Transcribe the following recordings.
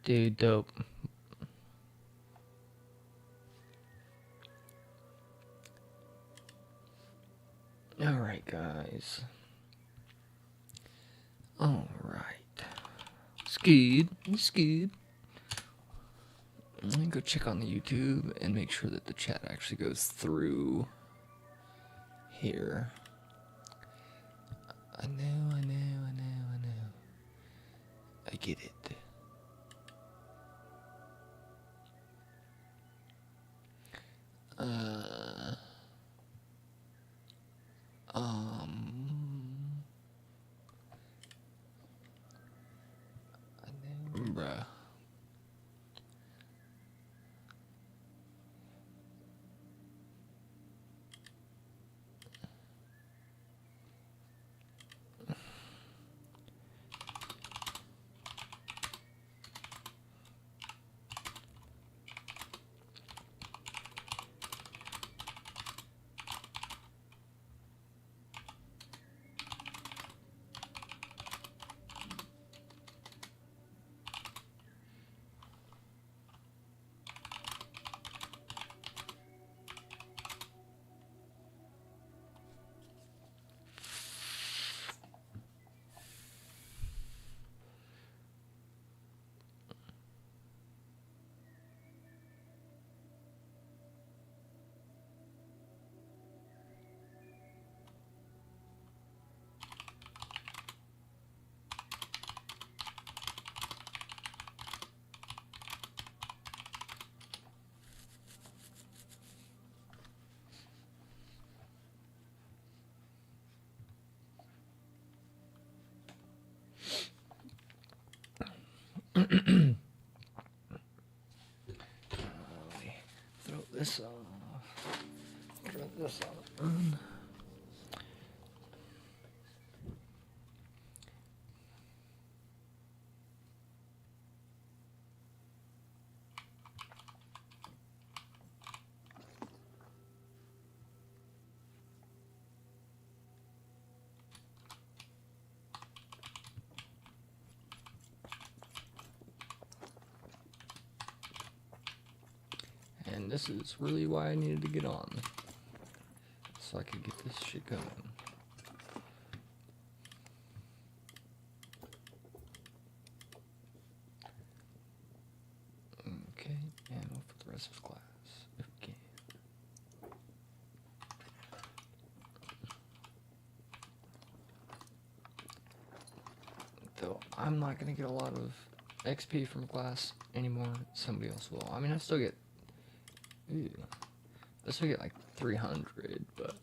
Dude, dope. Alright, guys. Alright. Skeed. Skeed. Let me go check on the YouTube and make sure that the chat actually goes through here. I know. I get it. Bruh. Let me throw this off. Throw this on. And this is really why I needed to get on, so I could get this shit going. Okay, and we'll put the rest of class if we can. Though I'm not gonna get a lot of XP from class anymore. Somebody else will. I mean, I still get. Ooh, I still get like 300, but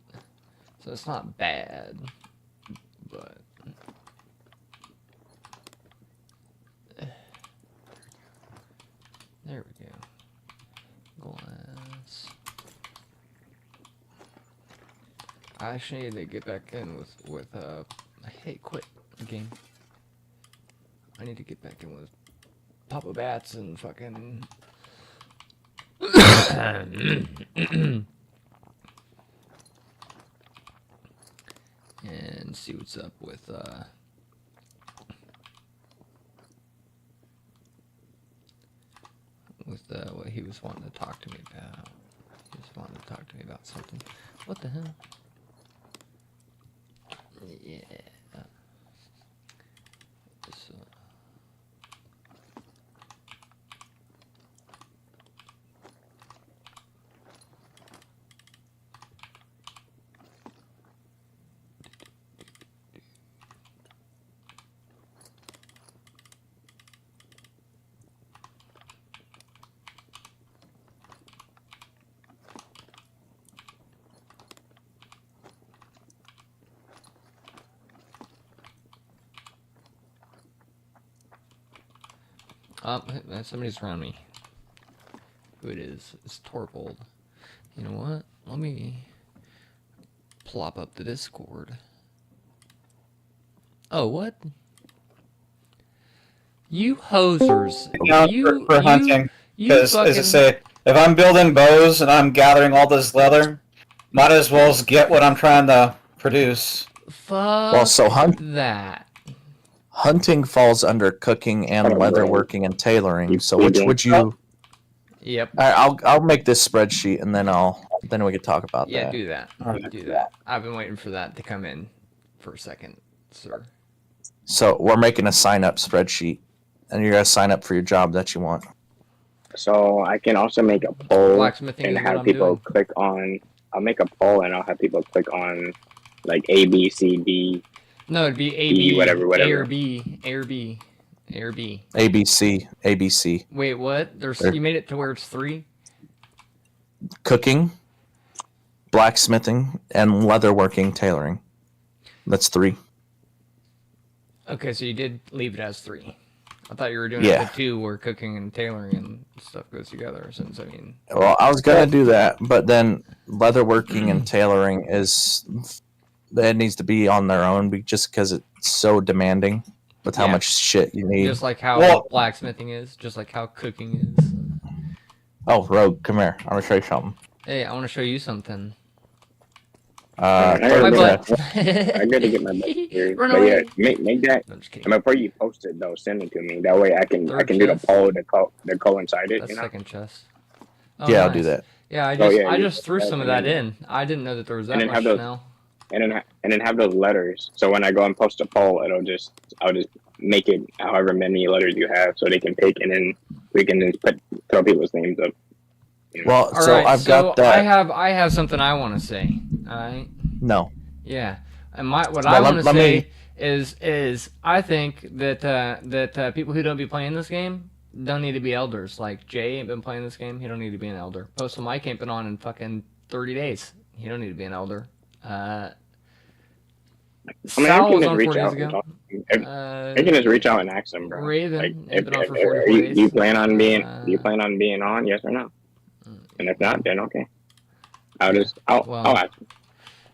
so it's not bad. But there we go. Glass. I actually need to get back in with hey, quit the game. I need to get back in with Papa Bats and fucking and see what's up with what he was wanting to talk to me about. He was wanting to talk to me about something. What the hell? Yeah. So. Somebody's around me. Who it is? It's Torvald. You know what? Let me plop up the Discord. Oh, what? You hosers. For hunting. Because, as I say, if I'm building bows and I'm gathering all this leather, might as well get what I'm trying to produce. Fuck well, so that. Hunting falls under cooking and Hold on, bro. leatherworking and tailoring. You- So you which doing would you? Yep. I'll make this spreadsheet and then we could talk about Yeah, that. do that. Okay. Do that. I've been waiting for that to come in for a second, sir. So we're making a sign up spreadsheet, and you're gonna sign up for your job that you want. So I can also make a poll Blacksmithing and is what have I'm people doing. click on. I'll make a poll and I'll have people click on like A, B, C, D. No, it'd be A, B, B, whatever. A or B, A or B, A or B. ABC, ABC, Wait, what? There's There. you made it to where it's 3? cooking, blacksmithing, and leatherworking, tailoring. That's 3. Okay, so you did leave it as 3. I thought you were doing Yeah. it to 2 where cooking and tailoring and stuff goes together. Since I mean, Well, I was gonna do that, but then leatherworking and tailoring it needs to be on their own, just because it's so demanding with how Yeah. much shit you need. just like how Well- blacksmithing is, just like how cooking is. Oh, Rogue, come here. I'm gonna show you something. Hey, I want to show you something. I My gotta butt. I gotta get my butt here. Run But yeah, away. make that. No, I'm just kidding. And before you post it though, send it to me. That way I can Third do the chest? poll to coincide it. That's You know. second chest. Oh, Yeah, I'll do nice. that. Yeah, I Oh, just yeah, I you- just threw some of that and in. I didn't know that there was and that then have much those- now. And then have those letters. So when I go and post a poll, I'll just make it however many letters you have, so they can pick, and then we can just throw people's names up. You know? Well, All so right, I've got that. I have something I want to say. All right. No. Yeah, and what Well, I want to let say me- is I think that people who don't be playing this game don't need to be elders. Like Jay ain't been playing this game, he don't need to be an elder. Postal Mike ain't been on in fucking 30 days. He don't need to be an elder. I mean, I Sal can was just on reach 4 days out. And ago. talk to them. I can just reach out and ask them, bro. Raven Like, ain't been on for are 44 you, days. you plan on being? Uh, Do you plan on being on? Yes or no? Mm. And if not, then okay. I'll Well, I'll ask.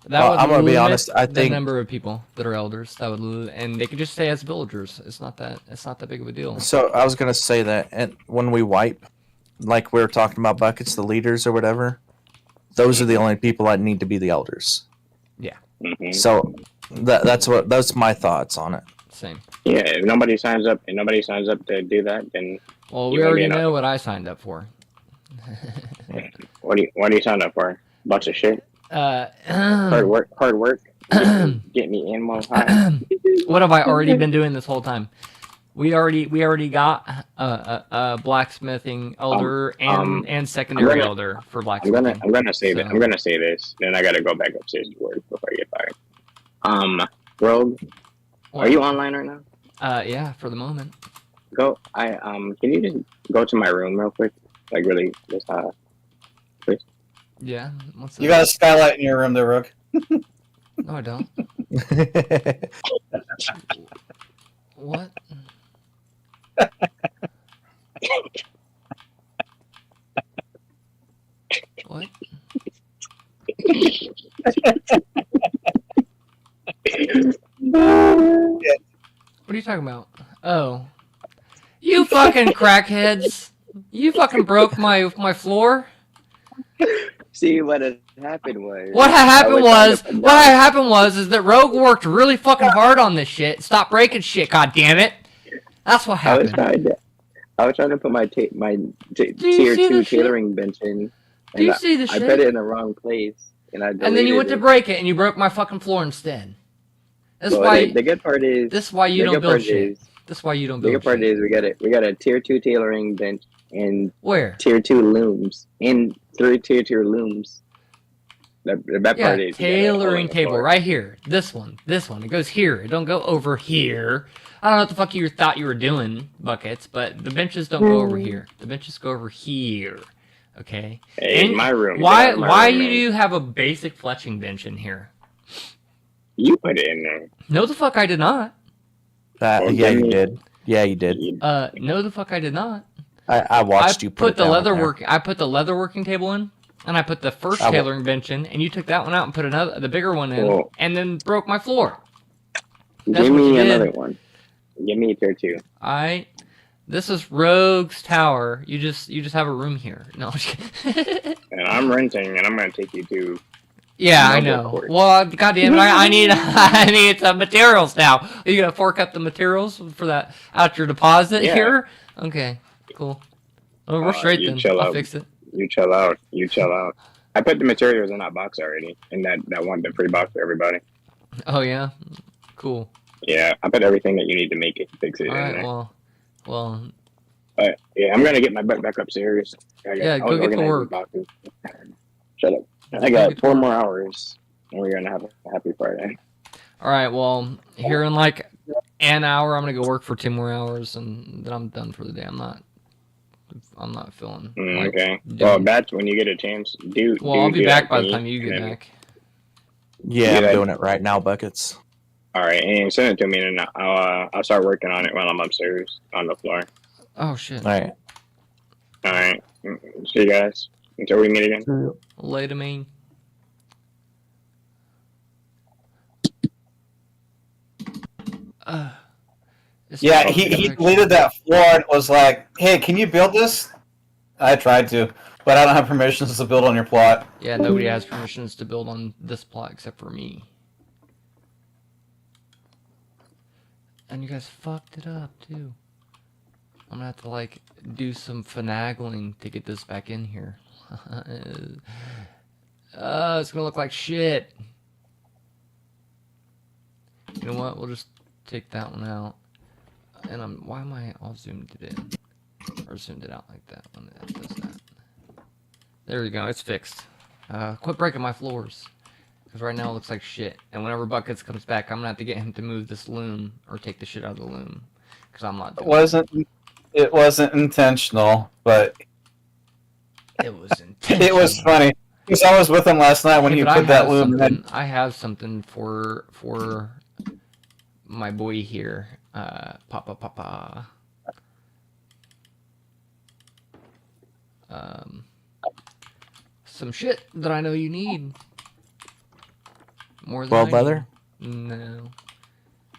That Well, would I'm gonna be limit honest, I the think- number of people that are elders. That would and they could just stay as villagers. It's not that big of a deal. So I was gonna say that, and when we wipe, like we were talking about buckets, the leaders or whatever, those are the only people that need to be the elders. Mhm. So that's my thoughts on it. Same. Yeah, if nobody signs up to do that, then Well, You we wanna already be an know what I signed up for. what do you sign up for? Bunch of shit. Hard What work. Get me in more high. have I already been doing this whole time? We already got a blacksmithing elder and secondary gonna- elder for I'm blacksmithing. gonna say that. So- I'm gonna say this. Then I gotta go back upstairs to work before I get fired. Rogue, are you online right now? Yeah, for the moment. Go. Can you just go to my room real quick? Like really, just Yeah. What's You that? got a skylight in your room there, Rook. No, I don't. What? What? What are you talking about? Oh. You fucking crackheads. You fucking broke my floor. see what had happened was. What had happened was, trying to put what had happened was, is that Rogue worked really fucking hard on this shit. Stop breaking shit, god damn it. That's what I was happened. trying to put my you tier see 2 the shit? tailoring bench in, Do you and see the I shit? put it in the wrong place, and I And then you deleted went to it. break it and you broke my fucking floor instead. That's Well, why. the good part is This is why you the don't good build part shit. is That's why you don't the build good part shit. is we got a tier 2 tailoring bench and Where? tier 2 looms and 3 tier 2 looms. The bad Yeah, part is you gotta tailoring hold on the table floor. right here. This one. It goes here. It don't go over here. I don't know what the fuck you thought you were doing, buckets, but the benches don't go over here. The benches go over here. Okay. Hey, And my room. Why? get out of my Why room, you man. do have a basic fletching bench in here? You put it in there. No, the fuck I did not. Well, Yeah, then you you- did. Yeah, you did. No, the fuck I did not. I watched you put it the down leather there. work. I put the leather working table in, and I put the first I will- tailoring bench in, and you took that one out and put the bigger one in, Well- and then broke my floor. That's Give what you me did. another one. Give me a tier 2. This is Rogue's Tower. You just have a room here. No, I'm just kidding. And I'm renting, and I'm gonna take you to Yeah, I No, know. go for it. Well, goddamn it, I need I need some materials now. Are you gonna fork up the materials for that out your deposit Yeah. here? Okay, cool. Oh, we're straight you then. chill I'll out. fix it. You chill out. You chill out. I put the materials in that box already, in that one, the free box for everybody. Oh yeah, cool. Yeah, I put everything that you need to make it, fix it All in right, there. well, But yeah, I'm gonna get my butt back upstairs. Yeah, go get to work. Boxes. Shut up. Go I get got to 4 work. more hours, and we're gonna have a happy Friday. all right. Well, here in like an hour, I'm gonna go work for 2 more hours, and then I'm done for the day. I'm not feeling like Okay. doing- Well, that's when you get a chance. Well, I'll be do back that by the thing, time you get and then- back. Yeah, Yeah. I'm doing it right now, Buckets. All right, and send it to me, and I'll start working on it while I'm upstairs on the floor. Oh shit. All right. All right. See you guys until we meet again. Later, man. This Yeah, dog's he direction. deleted that floor and was like, "Hey, can you build this?" I tried to, but I don't have permissions to build on your plot. Yeah, nobody has permissions to build on this plot except for me. And you guys fucked it up too. I'm gonna have to like do some finagling to get this back in here. It's gonna look like shit. You know what? We'll just take that one out. And why am I all zoomed it in? Or zoomed it out like that when that does that. There you go, it's fixed. Quit breaking my floors. Because right now it looks like shit. And whenever Buckets comes back, I'm gonna have to get him to move this loom or take the shit out of the loom. Because I'm not doing It wasn't intentional, but it was intentional. it was funny because I was with him last night when Hey, he but I put that have loom in. something- I have something for my boy here. Papa. Some shit that I know you need. More than Boiled I leather? need. No.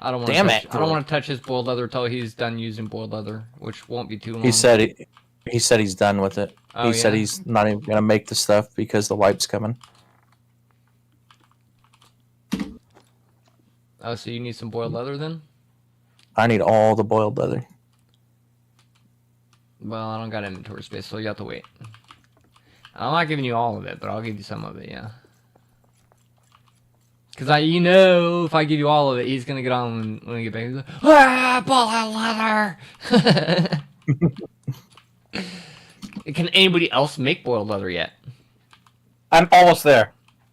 I don't want Damn to it. I don't want to touch his boiled leather until he's done using boiled leather, which won't be too long. He said he's done with it. Oh, He said yeah? he's not even gonna make the stuff because the wipe's coming. Oh, so you need some boiled leather then? I need all the boiled leather. Well, I don't got inventory space, so you have to wait. I'm not giving you all of it, but I'll give you some of it, yeah. Because if I give you all of it, he's gonna get on when we get back. He's like, ah, boiled leather. Can anybody else make boiled leather yet? I'm almost there.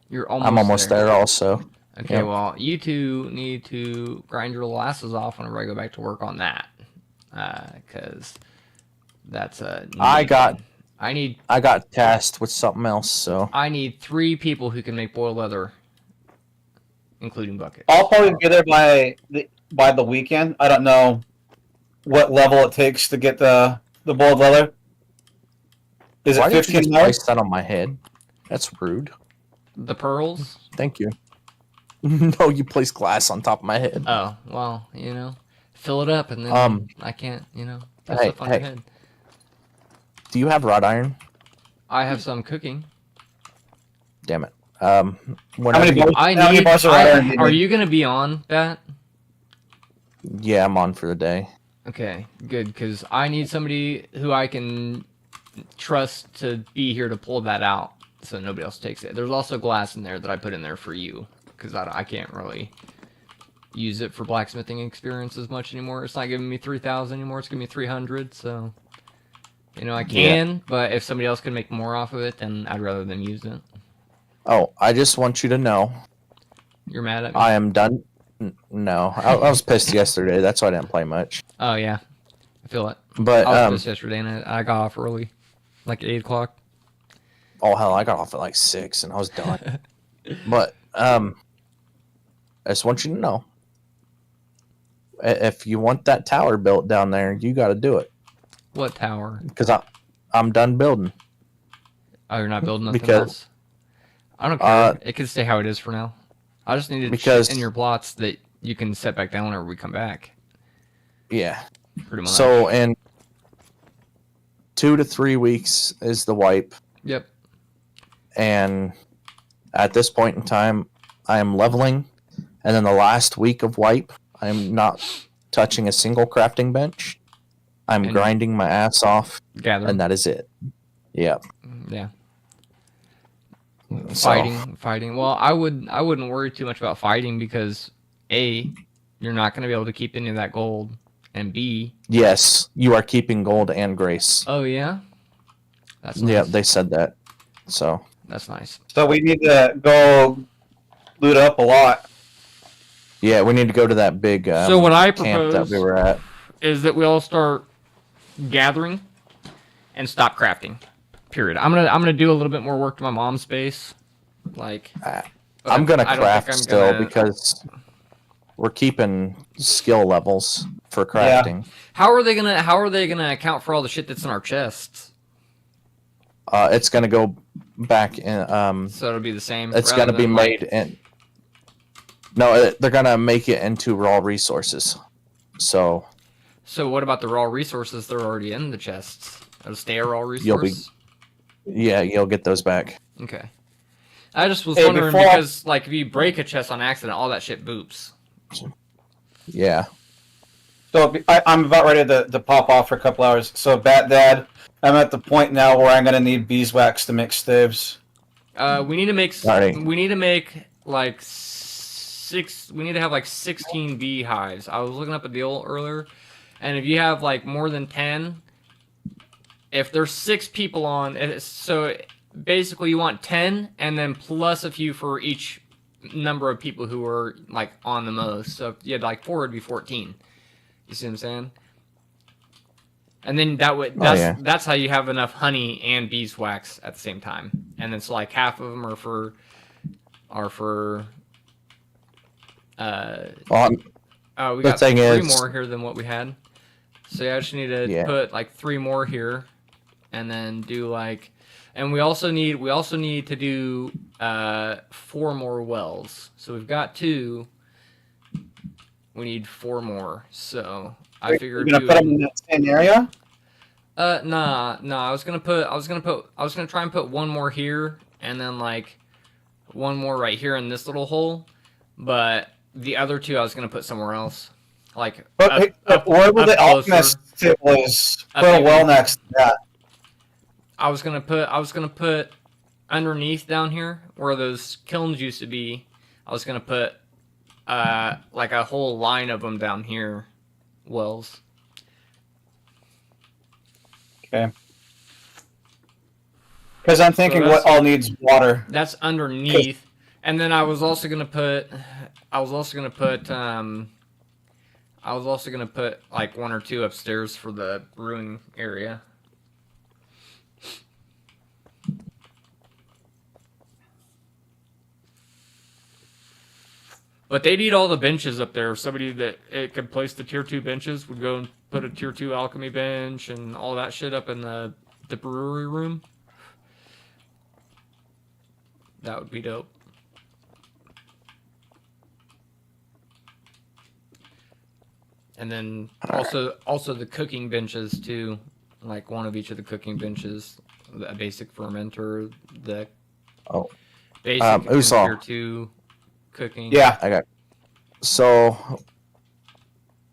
You're almost. I'm almost there also. Okay, Yep. well, you two need to grind your little asses off whenever I go back to work on that, because that's a. I got I tasked with something else, so need 3 people who can make boiled leather, including Bucket. I'll probably be there by the weekend. I don't know what level it takes to get the boiled leather. Is why it did you 15 just hours? place that on my head? That's rude. The pearls? Thank you. No, you placed glass on top of my head. Oh, well, fill it up and then I can't, put Hey, stuff on your hey. head. Do you have wrought iron? I have some cooking. Damn it. How Whenever many you- bars, I how many need. bars of iron do you Are need? you gonna be on that? Yeah, I'm on for the day. Okay, good, because I need somebody who I can trust to be here to pull that out, so nobody else takes it. There's also glass in there that I put in there for you, because I can't really use it for blacksmithing experience as much anymore. It's not giving me 3,000 anymore. It's giving me 300. So, I can, but if somebody else can make more off of it, then I'd rather them use it. Oh, I just want you to know You're mad at me? I am done. No, I was pissed yesterday. That's why I didn't play much. Oh yeah, I feel it. But I was pissed yesterday, and I got off early, like 8 o'clock. oh hell, I got off at like 6 and I was done. But I just want you to know, if you want that tower built down there, you got to do it What tower? because I'm done building. Oh, you're not building nothing Because- else? I don't care. It can stay how it is for now. I just needed because- shit in your plots that you can set back down whenever we come back. Yeah. Pretty much. So in 2 to 3 weeks is the wipe, Yep. and at this point in time, I am leveling, and then the last week of wipe, I am not touching a single crafting bench. I'm And- grinding my ass off, Gather. and that is it. Yeah. Yeah. So, Fighting. Well, I wouldn't worry too much about fighting because A, you're not going to be able to keep any of that gold, and B, yes, you are keeping gold and grace. oh yeah, that's nice. Yeah, they said that. So, That's nice. So we need to go loot up a lot. yeah, we need to go to that big So what I camp that propose we were at. is that we all start gathering and stop crafting. Period. I'm gonna do a little bit more work to my mom's space, like. I'm gonna I don't think craft I'm still gonna- because we're keeping skill levels for Yeah. crafting. How are they gonna account for all the shit that's in our chests? It's gonna go back in. So it'll be the same. It's rather gonna be than, like- made in. No, they're gonna make it into raw resources. So So what about the raw resources that are already in the chests? It'll stay a raw resource. You'll be- yeah, you'll get those back. Okay. I just was Hey, wondering before- because, like, if you break a chest on accident, all that shit boops. Yeah. So I'm about ready to pop off for a couple hours. So Bat Dad, I'm at the point now where I'm gonna need beeswax to make staves. We need to make. Alright. We need to make like 6. We need to have like 16 beehives. I was looking up a deal earlier, and if you have like more than 10, if there's 6 people on, so basically you want 10, and then plus a few for each number of people who are like on the most. So if you had like 4, it'd be 14. You see what I'm saying? And then that's how you have enough honey and beeswax at the same time. And then so like half of them are for Well, we The got thing 3 is- more here than what we had. So yeah, I just need to Yeah. put like 3 more here, and then do like, and we also need to do 4 more wells. So we've got 2. We need 4 more. So I You're figured gonna we put them would- in that same area. Nah. I was gonna try and put 1 more here, and then like 1 more right here in this little hole. But the other 2 I was gonna put somewhere else, like But where will up the closer. alchemist table is? Up Put a here. well next to that. I was gonna put underneath down here where those kilns used to be. I was gonna put like a whole line of them down here, wells. Okay. Because I'm thinking that's- what all needs water. That's underneath, and then I was also gonna put like 1 or 2 upstairs for the brewing area. But they need all the benches up there. Somebody that it could place the tier 2 benches would go and put a tier 2 alchemy bench and all that shit up in the brewery room. That would be dope. And then also the cooking benches too, like 1 of each of the cooking benches, a basic fermenter, the Oh. basic and Usal. tier 2 cooking. Yeah. So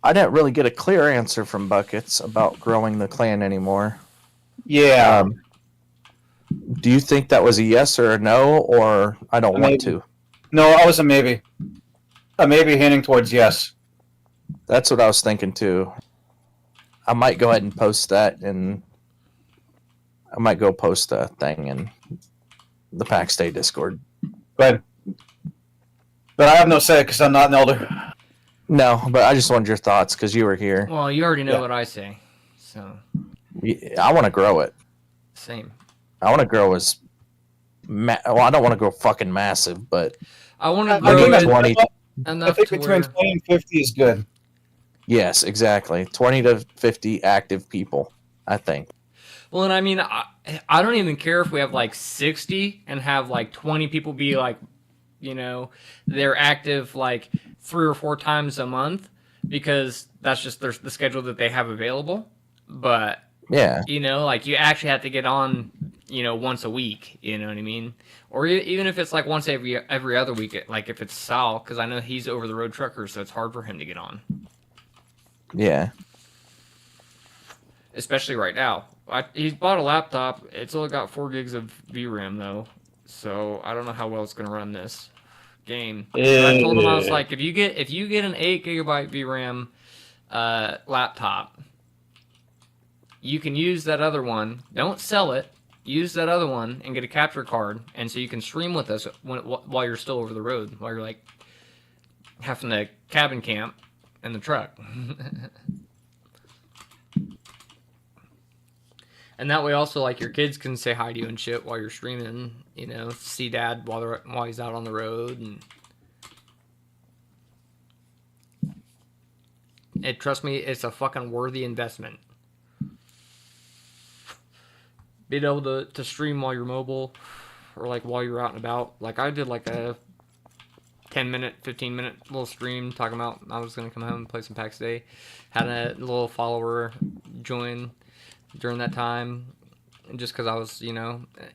I didn't really get a clear answer from Buckets about growing the clan anymore. Yeah. Do you think that was a yes or a no, or I don't Maybe. want to? No, I was a maybe. A maybe hinting towards yes. That's what I was thinking too. I might go ahead and post that, and I might go post a thing in the Pax Day Discord. But I have no say because I'm not an elder. No, but I just wanted your thoughts because you were here. Well, you already know Yeah. what I say, so I want to grow it. same. I want to grow as. Well, I don't want to grow fucking massive, but I want to I grow think it 20 I enough think to between where 20 and 50 is good. yes, exactly. 20 to 50 active people, I think. Well, and I mean, I don't even care if we have like 60 and have like 20 people be like, you know, they're active like 3 or 4 times a month because that's just the schedule that they have available. But, Yeah. you know, like you actually have to get on once a week. You know what I mean? Or even if it's like once every other week, like if it's Sal, because I know he's over the road trucker, so it's hard for him to get on, Yeah. especially right now. He's bought a laptop. It's only got 4 gigs of VRAM though, so I don't know how well it's gonna run this game. But I told him, I was like, if you get an 8 GB VRAM laptop, you can use that other one. Don't sell it. Use that other one and get a capture card, and so you can stream with us while you're still over the road, while you're like having to cabin camp in the truck. And that way, also, like, your kids can say hi to you and shit while you're streaming. See dad while he's out on the road, and trust me, it's a fucking worthy investment. Being able to stream while you're mobile, or like while you're out and about. Like I did like a 10-minute, 15-minute little stream talking about I was gonna come home and play some PAX Day. Had a little follower join during that time, just because I was, in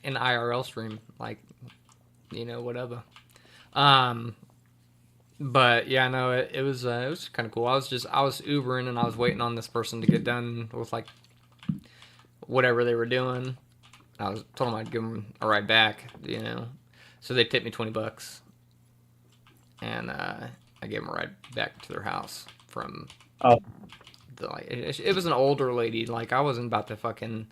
IRL stream, like, whatever. But yeah, no, it was kind of cool. I was Ubering and I was waiting on this person to get done with like whatever they were doing. I told them I'd give them a ride back, so they tipped me $20, and I gave them a ride back to their house from. Oh. It was an older lady. Like, I wasn't about to fucking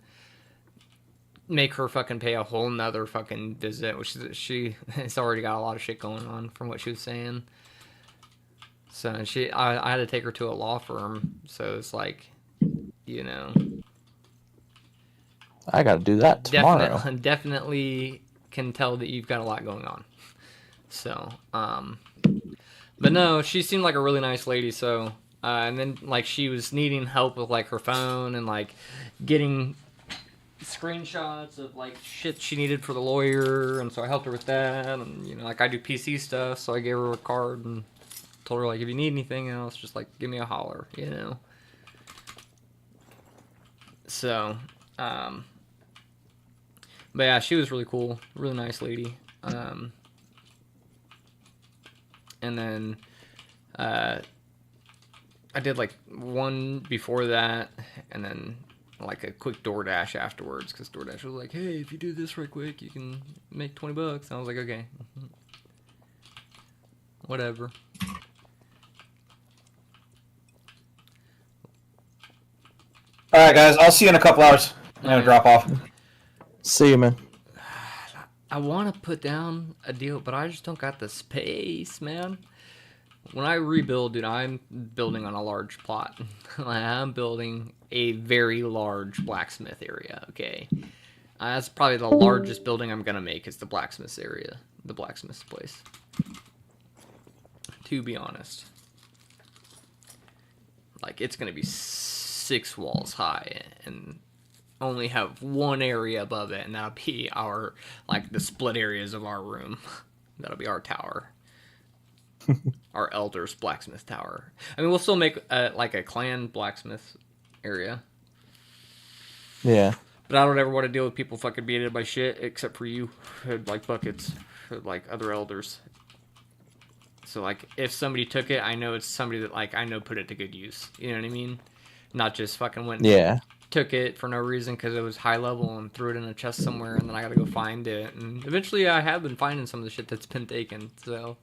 make her fucking pay a whole nother fucking visit, which she has already got a lot of shit going on from what she was saying. So I had to take her to a law firm. So it's like, I got to do that tomorrow. Definitely can tell that you've got a lot going on. So, but no, she seemed like a really nice lady. So. And then, like, she was needing help with, like, her phone and, like, getting screenshots of, like, shit she needed for the lawyer. And so I helped her with that. And, like, I do PC stuff. So I gave her a card and told her, like, if you need anything else, just, like, give me a holler, So, but yeah, she was really cool. Really nice lady. And then, I did like one before that, and then like a quick DoorDash afterwards, because DoorDash was like, hey, if you do this right quick, you can make $20. And I was like, okay. Whatever. Alright, guys, I'll see you in a couple hours. I'm gonna drop off. See you, man. I want to put down a deal, but I just don't got the space, man. When I rebuild, dude, I'm building on a large plot. I'm building a very large blacksmith area, okay? That's probably the largest building I'm going to make is the blacksmith area. The blacksmith place. To be honest. Like, it's going to be 6 walls high and only have one area above it, and that'll be our, like, the split areas of our room. That'll be our tower. Our elders blacksmith tower. I mean, we'll still make like a clan blacksmith area. Yeah. But I don't ever want to deal with people fucking being in my shit, except for you, like buckets, like other elders. So like, if somebody took it, I know it's somebody that like I know put it to good use. You know what I mean? Not just fucking went. Yeah. Took it for no reason because it was high level and threw it in a chest somewhere, and then I got to go find it. And eventually, I have been finding some of the shit that's been taken. So.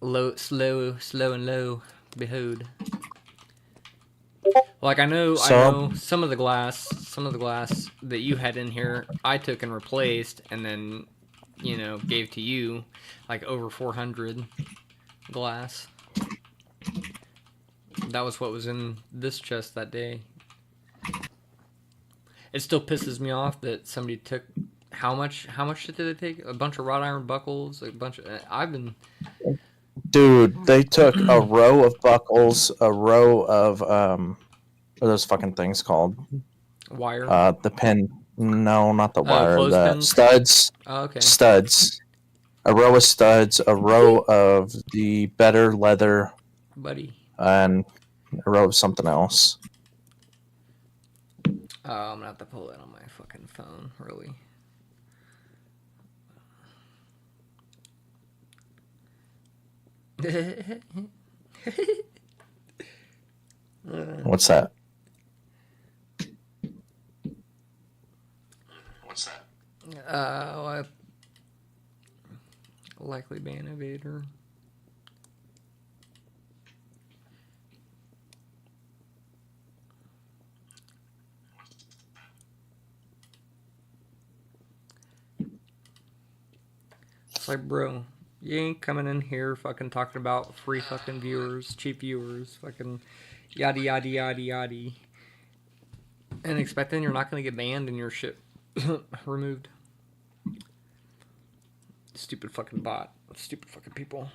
Slow and low, behold. Like I know some of the glass that you had in here, I took and replaced, and then, gave to you, like over 400 glass. That was what was in this chest that day. It still pisses me off that somebody took. How much shit did they take? A bunch of wrought iron buckles, a bunch of. I've been. Dude, they took a row of buckles, a row of what are those fucking things called? Wire. The pin. No, not the wire. Clothespins? The studs. Oh, okay. Studs. A row of studs. A row of the better leather. Buddy. And a row of something else. Oh, I'm gonna have to pull it on my fucking phone, really. What's that? I likely ban Evader. It's like, bro, you ain't coming in here fucking talking about free fucking viewers, cheap viewers, fucking yada yada yada yada, and expecting you're not gonna get banned and your shit removed. Stupid fucking bot. Stupid fucking people.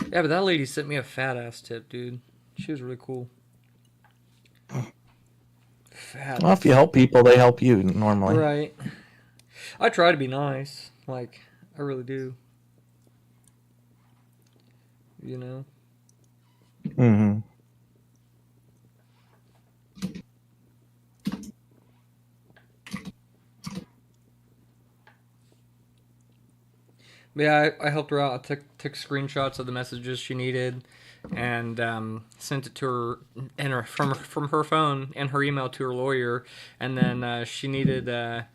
Yeah, but that lady sent me a fat ass tip, dude. She was really cool. Fat. Well, if you help people, they help you normally. Right. I try to be nice. Like, I really do. You know? Mm-hmm. But yeah, I helped her out. I took screenshots of the messages she needed, and sent it to her, and her from her phone and her email to her lawyer, and then she needed a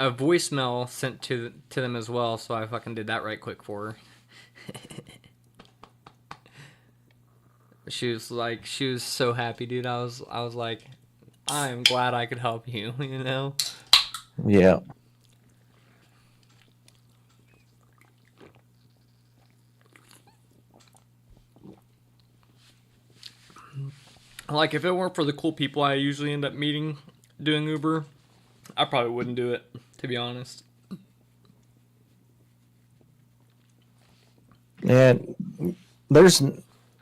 voicemail sent to them as well. So I fucking did that right quick for her. She was so happy, dude. I was like, I'm glad I could help you. You know. Yeah. Like, if it weren't for the cool people I usually end up meeting doing Uber, I probably wouldn't do it, to be honest. Yeah.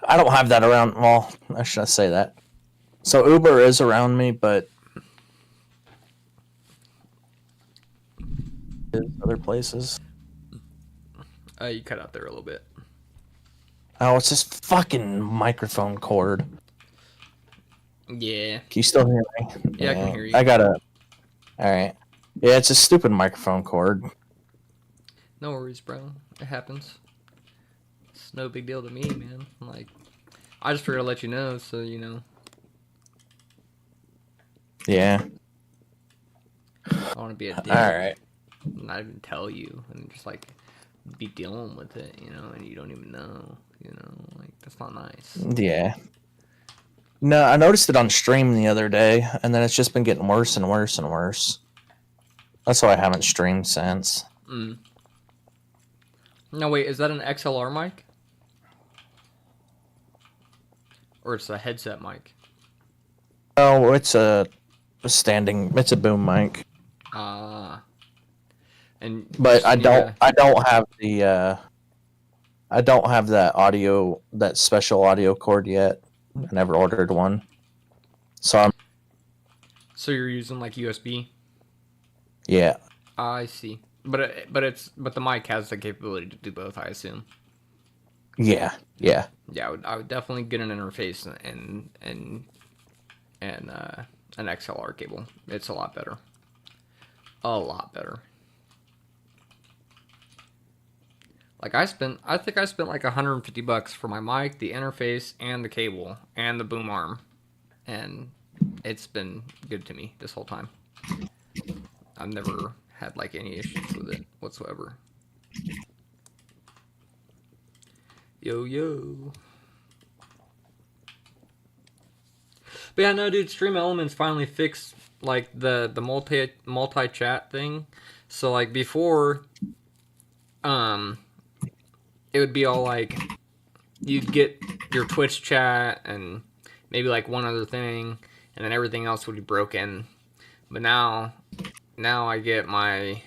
I don't have that around. Well, I should say that. So Uber is around me, but other places. You cut out there a little bit. Oh, it's this fucking microphone cord. Yeah. Can you still hear me? Yeah, I can hear you. I gotta. All right. Yeah, it's a stupid microphone cord. No worries, bro. It happens. It's no big deal to me, man. Like, I just figured I'd let you know, so you know. Yeah. I want to be a dick. All right. Not even tell you, and just like be dealing with it, you know, and you don't even know, you know, like that's not nice. Yeah. No, I noticed it on stream the other day, and then it's just been getting worse and worse and worse. That's why I haven't streamed since. Mm. No, wait, is that an XLR mic? Or it's a headset mic? Oh, it's a boom mic. And But I don't yeah. I don't have the I don't have that special audio cord yet. I never ordered one. So So you're using like USB? yeah. I see. But the mic has the capability to do both, I assume. Yeah. Yeah, I would definitely get an interface and an XLR cable. It's a lot better. A lot better. Like I think I spent like $150 for my mic, the interface, and the cable, and the boom arm, and it's been good to me this whole time. I've never had like any issues with it whatsoever. Yo. But yeah, no, dude, Stream Elements finally fixed like the multi chat thing. So like before, it would be all like you'd get your Twitch chat and maybe like one other thing, and then everything else would be broken. But now I get my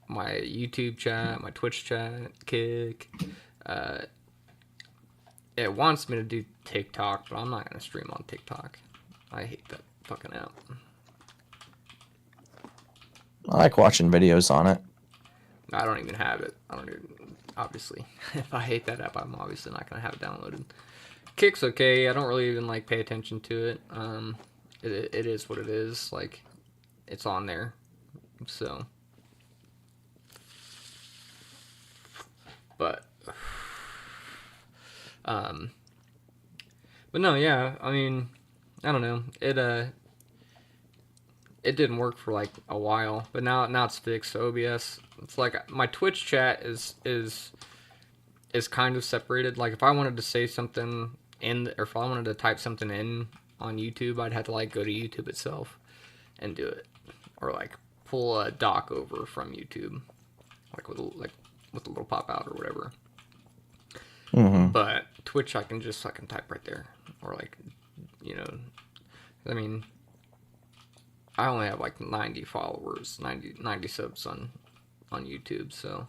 YouTube chat, my Twitch chat, Kick. It wants me to do TikTok, but I'm not gonna stream on TikTok. I hate that fucking app. I like watching videos on it. I don't even have it. I don't even, obviously. If I hate that app, I'm obviously not gonna have it downloaded. Kick's okay. I don't really even like pay attention to it. It is what it is. Like, it's on there. So, but no, yeah. I mean, I don't know. It didn't work for like a while, but now it's fixed. So OBS, it's like my Twitch chat is kind of separated. Like if I wanted to say something or if I wanted to type something in on YouTube, I'd have to like go to YouTube itself and do it, or like pull a doc over from YouTube, like with a little pop out or whatever. Mm-hmm. But Twitch, I can type right there, or like, you know, I mean, I only have like 90 followers, 90 subs on YouTube, so.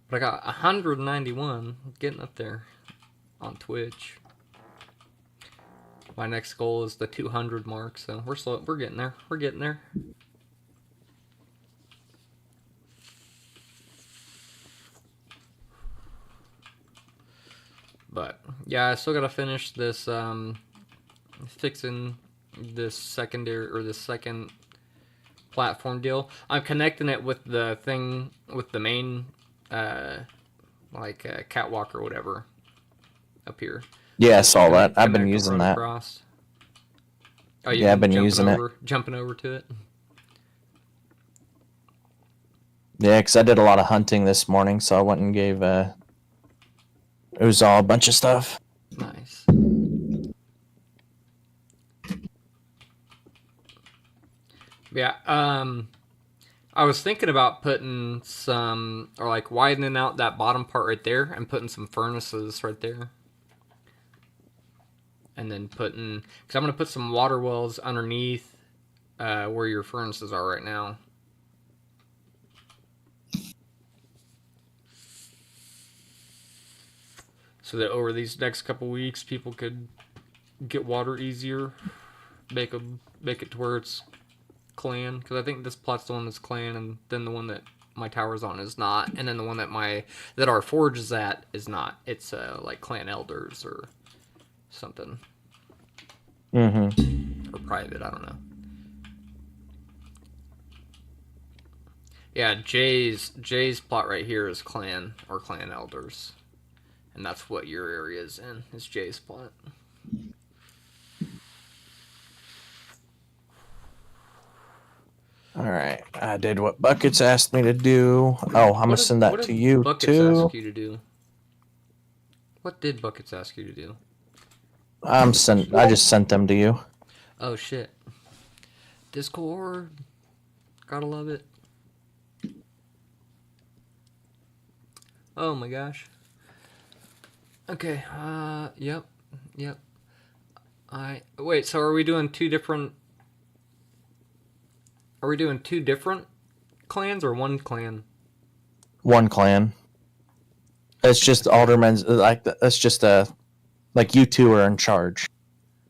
But I got 191, getting up there on Twitch. My next goal is the 200 mark, so we're getting there. We're getting there. But yeah, I still gotta finish this fixing this second platform deal. I'm connecting it with the thing with the main catwalk or whatever up here. Yeah, I saw that. I've been Connect using run that. across. Oh, Yeah, I've been using it. Jumping over to it. Yeah, because I did a lot of hunting this morning, so I went and gave Uzal a bunch of stuff. Nice. Yeah, I was thinking about putting some, or like widening out that bottom part right there and putting some furnaces right there. And then because I'm going to put some water wells underneath where your furnaces are right now. So that over these next couple weeks, people could get water easier. Make it to where it's clan, because I think this plot's the one that's clan, and then the one that my tower's on is not, and then the one that our forge is at is not. It's like clan elders or something. Mm-hmm. Or private, I don't know. Yeah, Jay's plot right here is clan or clan elders, and that's what your area is in. Is Jay's plot. All right, I did what Buckets asked me to do. Oh, I'm gonna send that to you Buckets too. ask you to do? What did Buckets ask you to do? I just sent them to you. Oh shit! Discord, gotta love it. Oh my gosh. Okay. Yep. Wait. So are we doing two different? Are we doing two different clans or one clan? One clan. It's just aldermen's like that's just like you two are in charge,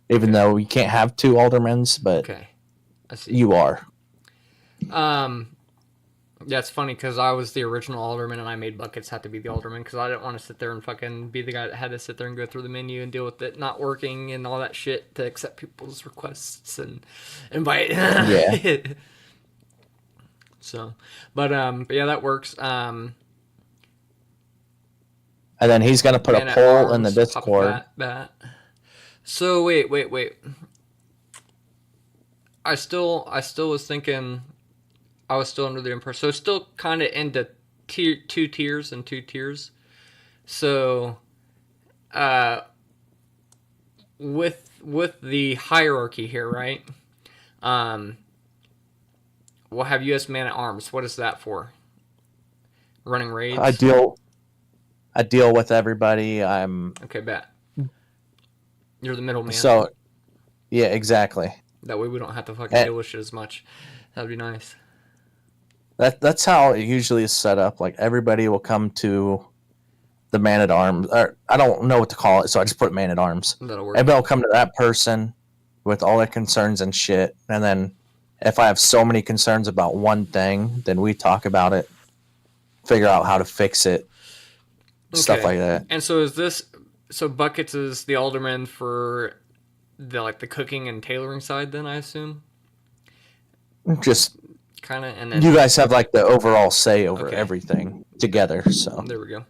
even though you can't have two aldermens, but Okay. I see. you are. That's funny because I was the original alderman and I made Buckets have to be the alderman because I didn't want to sit there and fucking be the guy that had to sit there and go through the menu and deal with it not working and all that shit to accept people's requests and invite. Yeah. So, but yeah, that works. And then he's gonna put Man a at poll in the Arms, Discord. Bat. So wait. I still was thinking. I was still under the impression. So still kind of into two tiers. So, with the hierarchy here, right? We'll have U.S. Man at Arms. What is that for? Running raids. I deal with everybody. I'm Okay, bet. You're the middleman. so. Yeah, exactly. That way we don't have to fucking deal with shit as much. That'd be nice. That's how it usually is set up. Like everybody will come to the Man at Arms, or I don't know what to call it, so I just put Man at Arms. That'll work. Everybody will come to that person with all their concerns and shit, and then if I have so many concerns about one thing, then we talk about it, figure out how to fix it, stuff Okay. like that. And so Buckets is the alderman for the cooking and tailoring side then, I assume? Just Kind of, and then you guys have like the overall say over Okay. everything together. So there we go.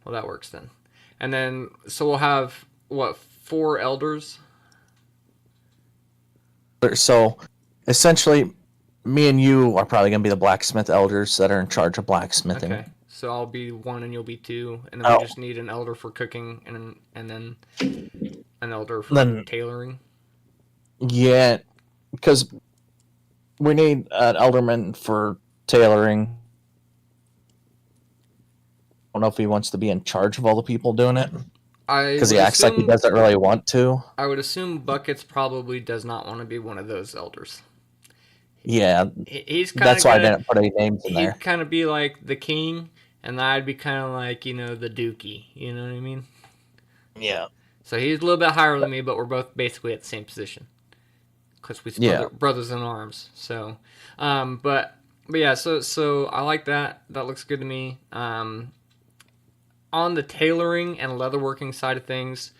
Well, that works then. And then so we'll have what, 4 elders? essentially, me and you are probably gonna be the blacksmith elders that are in charge of blacksmithing. Okay. So I'll be 1 and you'll be 2, and then Oh. we just need an elder for cooking and then an elder for Then- tailoring. Yeah, because we need an alderman for tailoring. I don't know if he wants to be in charge of all the people doing it because he acts like he doesn't really want to. I would assume Buckets probably does not want to be one of those elders. Yeah, He's kind of that's why I didn't put any names in there. He'd kind of be like the king, and I'd be kind of like, the dookie. You know what I mean? Yeah. So he's a little bit higher than me, but we're both basically at the same position because we're brothers in arms. So, but yeah, so I like that. That looks good to me. On the tailoring and leatherworking side of things,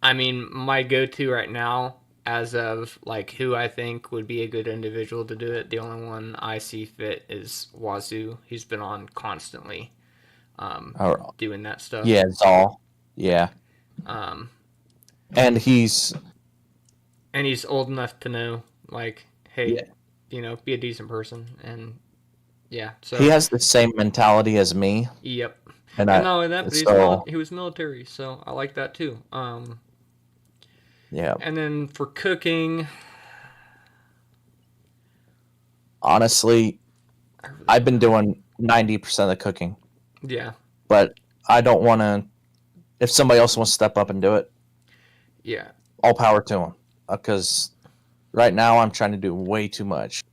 I mean, my go-to right now, as of like who I think would be a good individual to do it, the only one I see fit is Wazoo. He's been on constantly, doing that stuff. Yeah, Zal. Yeah, Um, and he's and he's old enough to know, like, hey, Yeah. be a decent person, and yeah. So he has the same mentality as me, yep. and And not only that, but he was military, so I like that too. yeah. And then for cooking, Honestly, I've been doing 90% of the cooking, yeah, but I don't want to. If somebody else wants to step up and do it, yeah, all power to them. Because right now I'm trying to do way too much.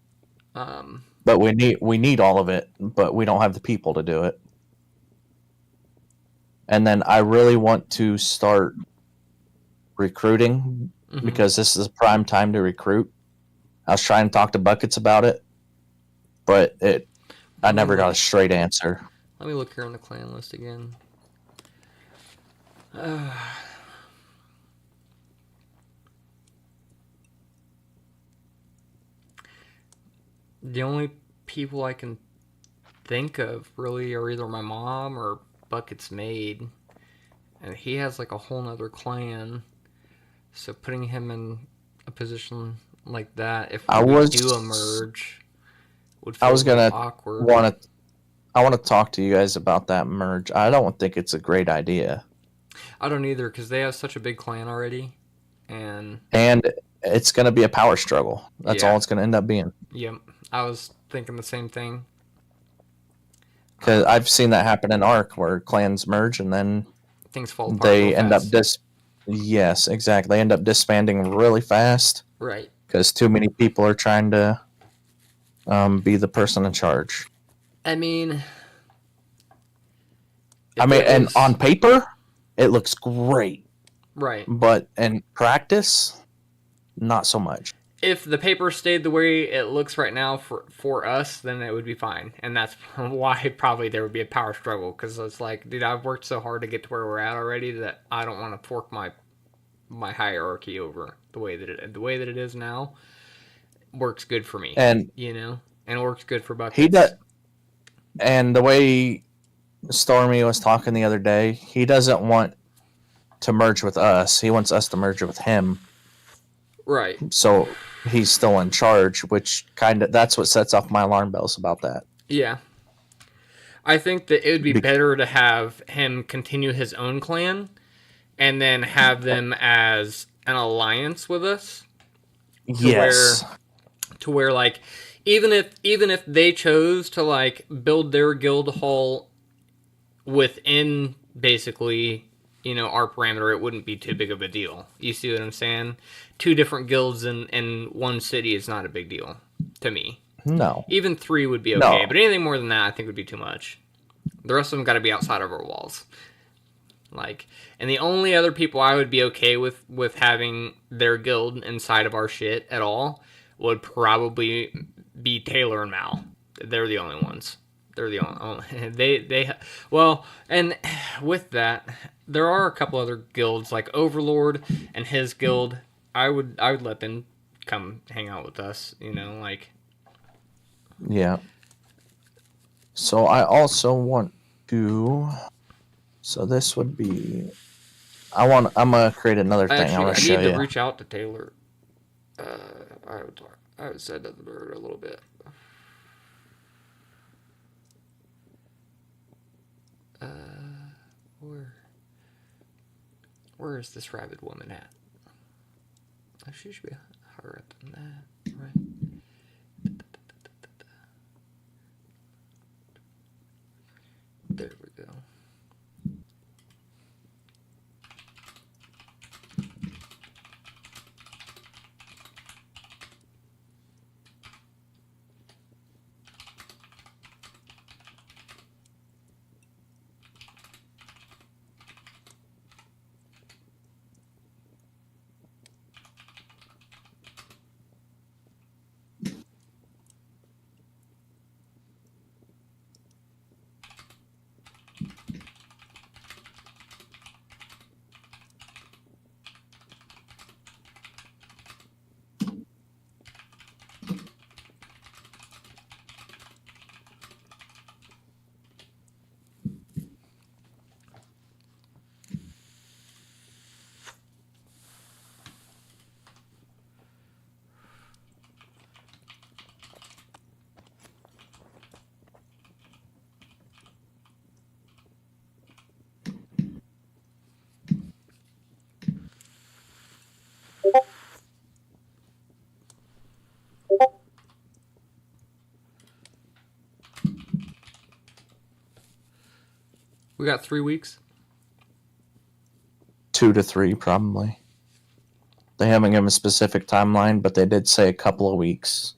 But we need all of it, but we don't have the people to do it. And then I really want to start recruiting mhm. because this is a prime time to recruit. I was trying to talk to Buckets about it, but I never got a straight answer. Let me look here on the clan list again. The only people I can think of really are either my mom or Bucket's maid, and he has like a whole nother clan. So putting him in a position like that, if I we was- do a merge, would I feel was a little gonna awkward. I want to talk to you guys about that merge. I don't think it's a great idea. I don't either because they have such a big clan already, and And it's going to be a power struggle. That's Yeah. all it's going to end up being. yep, I was thinking the same thing. Because I've seen that happen in Ark where clans merge and then Things fall apart. they real end up fast. Yes, exactly. They end up disbanding really fast right. because too many people are trying to be the person in charge. I mean, And on paper, it looks great, right. but in practice, not so much. If the paper stayed the way it looks right now for us, then it would be fine, and that's why probably there would be a power struggle. Because it's like, dude, I've worked so hard to get to where we're at already that I don't want to fork my hierarchy over the way that it is now. Works good for me, And and it works good for Buckets. he does. And the way Stormy was talking the other day, he doesn't want to merge with us. He wants us to merge with him. Right. So he's still in charge, which that's what sets off my alarm bells about that. Yeah. I think that it would be better to have him continue his own clan and then have them as an alliance with us. Yes. To where like even if they chose to like build their guild hall within basically, our parameter, it wouldn't be too big of a deal. You see what I'm saying? 2 different guilds in one city is not a big deal to me. No. Even 3 would be okay, No. but anything more than that I think would be too much. The rest of them got to be outside of our walls. Like, and the only other people I would be okay with having their guild inside of our shit at all would probably be Taylor and Mal. They're the only ones. They're the only well, and with that, there are a couple other guilds like Overlord and his guild. I would let them come hang out with us, you know, like. Yeah. So I also want to. So this would be. I'm gonna create another thing. Actually, I'm I gonna show need to you. reach out to Taylor. I would say that the bird a little bit. Where is this rabid woman at? Oh, she should be higher up than that, right? There we go. We got 3 weeks. 2 to 3 probably. They haven't given a specific timeline, but they did say a couple of weeks.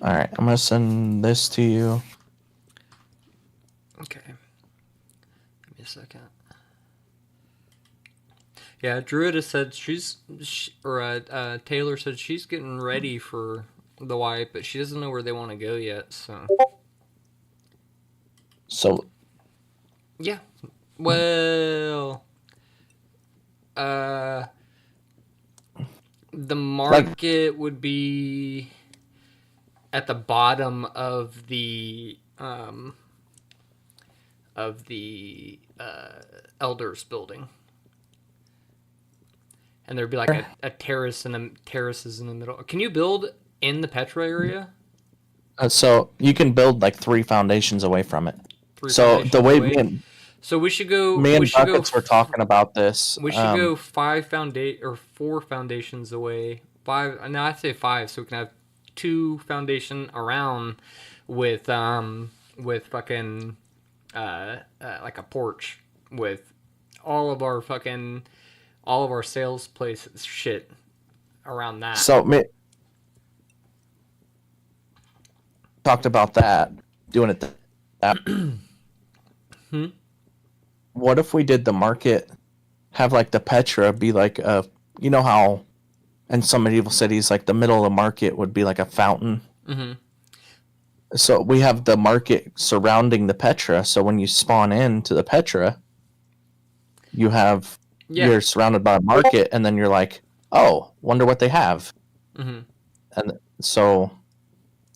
All right, I'm gonna send this to you. Okay. Give me a second. Yeah, Druida said Taylor said she's getting ready for the wipe, but she doesn't know where they want to go yet. So Yeah. Well, the market would be at the bottom of the elders building, and there'd be like a terrace and terraces in the middle. Can you build in the Petra area? so you can build like 3 foundations away from it. Three So the way foundations away? So we should go. me and we should Buckets were talking about this. We should go 4 foundations away. 5. No, I'd say 5, so we can have 2 foundation around with fucking like a porch with all of our sales places shit around that. So me talked about that, doing it that. What if we did the market, have like the Petra be like a, you know how in some medieval cities like the middle of the market would be like a fountain. Mm-hmm. So we have the market surrounding the Petra. So when you spawn into the Petra, you have Yeah. you're surrounded by a market, and then you're like, oh, wonder what they have. Hmm. And so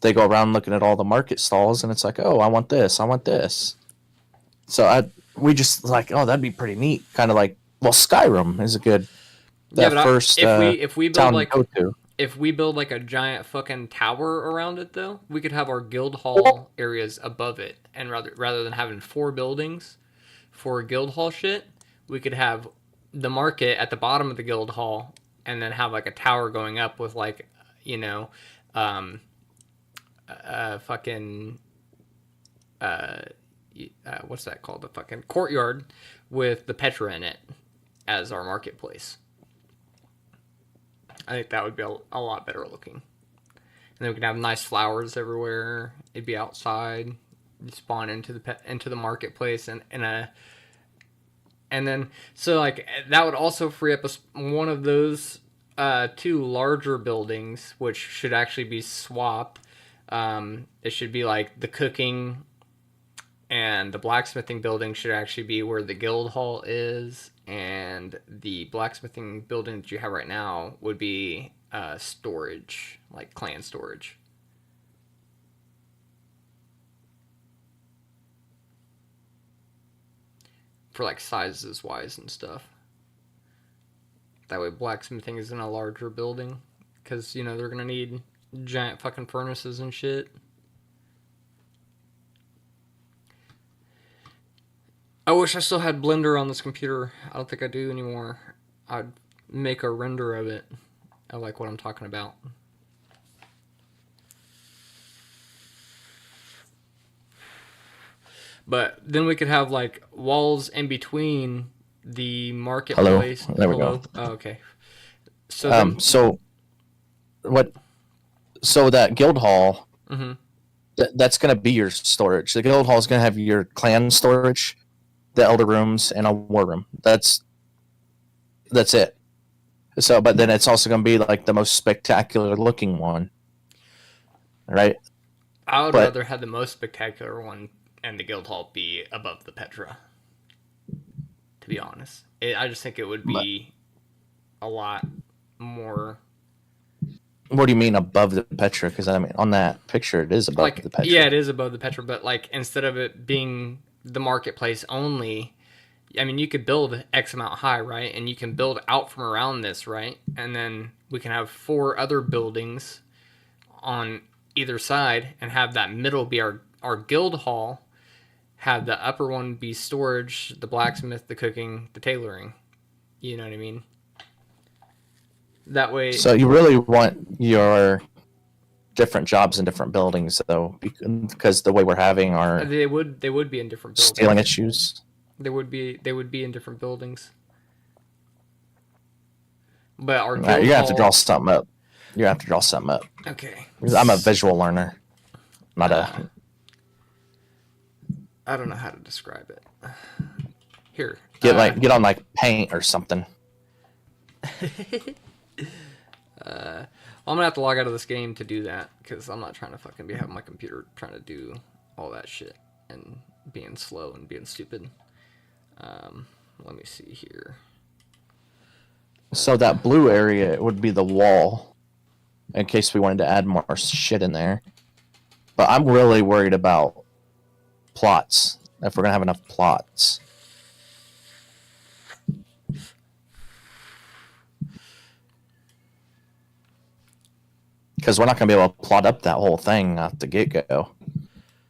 they go around looking at all the market stalls, and it's like, oh, I want this, I want this. So we just like, oh, that'd be pretty neat. Kind of like, well, Skyrim is a good Yeah, that but first if we build town to like go to. if we build like a giant fucking tower around it, though, we could have our guild hall areas above it, and rather than having 4 buildings for guild hall shit, we could have the market at the bottom of the guild hall, and then have like a tower going up with like, you know, um, fucking what's that called? The fucking courtyard with the Petra in it as our marketplace. I think that would be a lot better looking. And then we can have nice flowers everywhere. It'd be outside. You spawn into the marketplace and then so like that would also free up one of those 2 larger buildings, which should actually be swapped. It should be like the cooking and the blacksmithing building should actually be where the guild hall is, and the blacksmithing building that you have right now would be storage, like clan storage. For like sizes wise and stuff. That way blacksmithing is in a larger building, because, you know, they're going to need giant fucking furnaces and shit. I wish I still had Blender on this computer. I don't think I do anymore. I'd make a render of it. I like what I'm talking about. But then we could have like walls in between the marketplace. Hello. There we go. Oh, okay. So then, So what? So that guild hall, mm-hmm. that's going to be your storage. The guild hall is going to have your clan storage, the elder rooms, and a war room. That's it. So, but then it's also going to be like the most spectacular looking one, right? I would rather have the most spectacular one and the guild hall be above the Petra. To be honest, I just think it would be a lot more. What do you mean above the Petra? Because I mean, on that picture, it is above Like, the Petra. yeah, it is above the Petra, but like instead of it being the marketplace only, I mean, you could build X amount high, right? And you can build out from around this, right? And then we can have 4 other buildings on either side and have that middle be our guild hall, have the upper one be storage, the blacksmith, the cooking, the tailoring. You know what I mean? That way. So you really want your different jobs in different buildings, though, because the way we're having our They would be in different buildings. stealing issues. They would be in different buildings. But our guild Right, you're gonna have to hall- draw something up. You're gonna have to draw something up. Okay. Because I'm a visual learner, not a. I don't know how to describe it. Here. Get on like Paint or something. I'm gonna have to log out of this game to do that, because I'm not trying to fucking be having my computer trying to do all that shit and being slow and being stupid. Let me see here. So that blue area would be the wall, in case we wanted to add more shit in there. But I'm really worried about plots. If we're gonna have enough plots. Because we're not going to be able to plot up that whole thing off the get-go.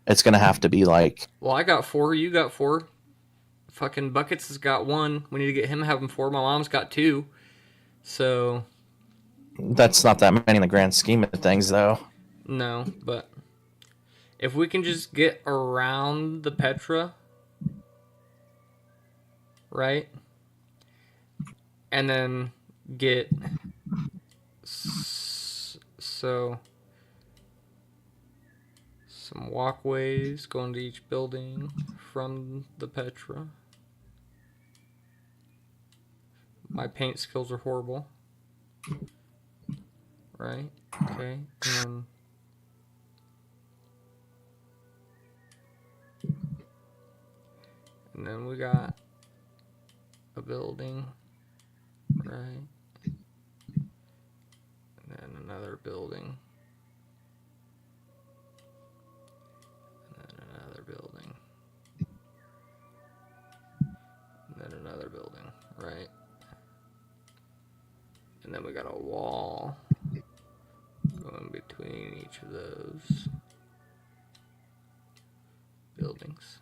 It's going to have to be like... Well, I got 4, you got 4. Fucking Buckets has got 1. We need to get him having 4. My mom's got 2. So... That's not that many in the grand scheme of things, though. No, but... If we can just get around the Petra... Right? And then get... So, some walkways going to each building from the Petra. My paint skills are horrible. Right? Okay. And then we got a building right? And then another building. And then another building. And then another building, right? And then we got a wall going between each of those buildings.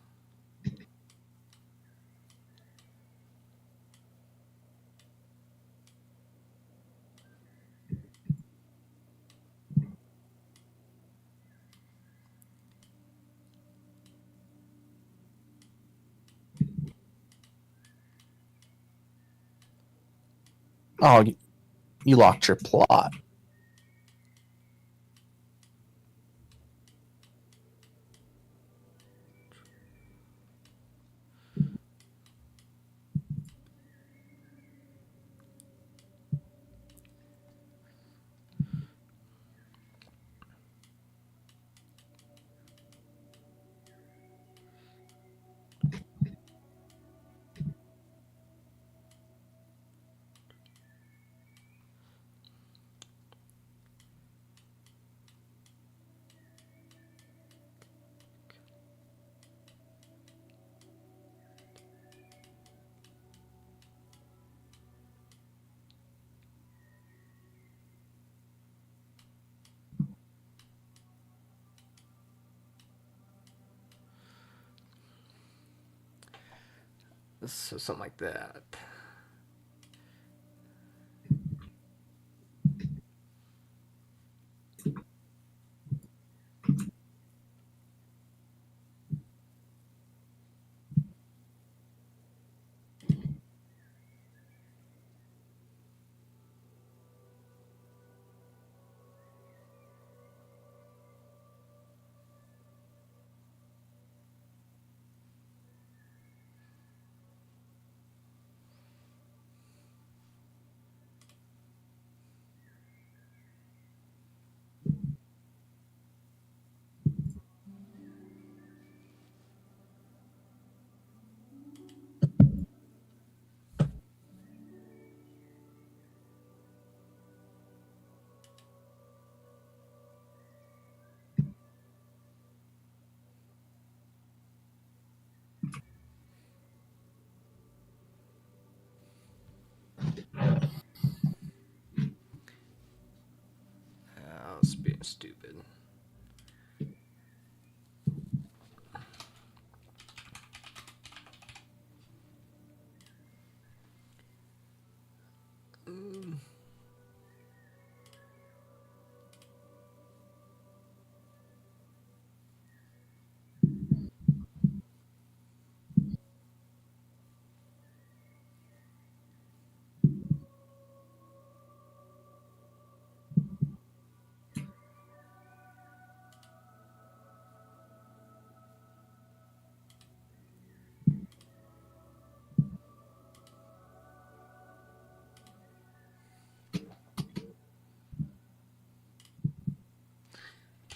Oh, you locked your plot. So something like that. I was being stupid.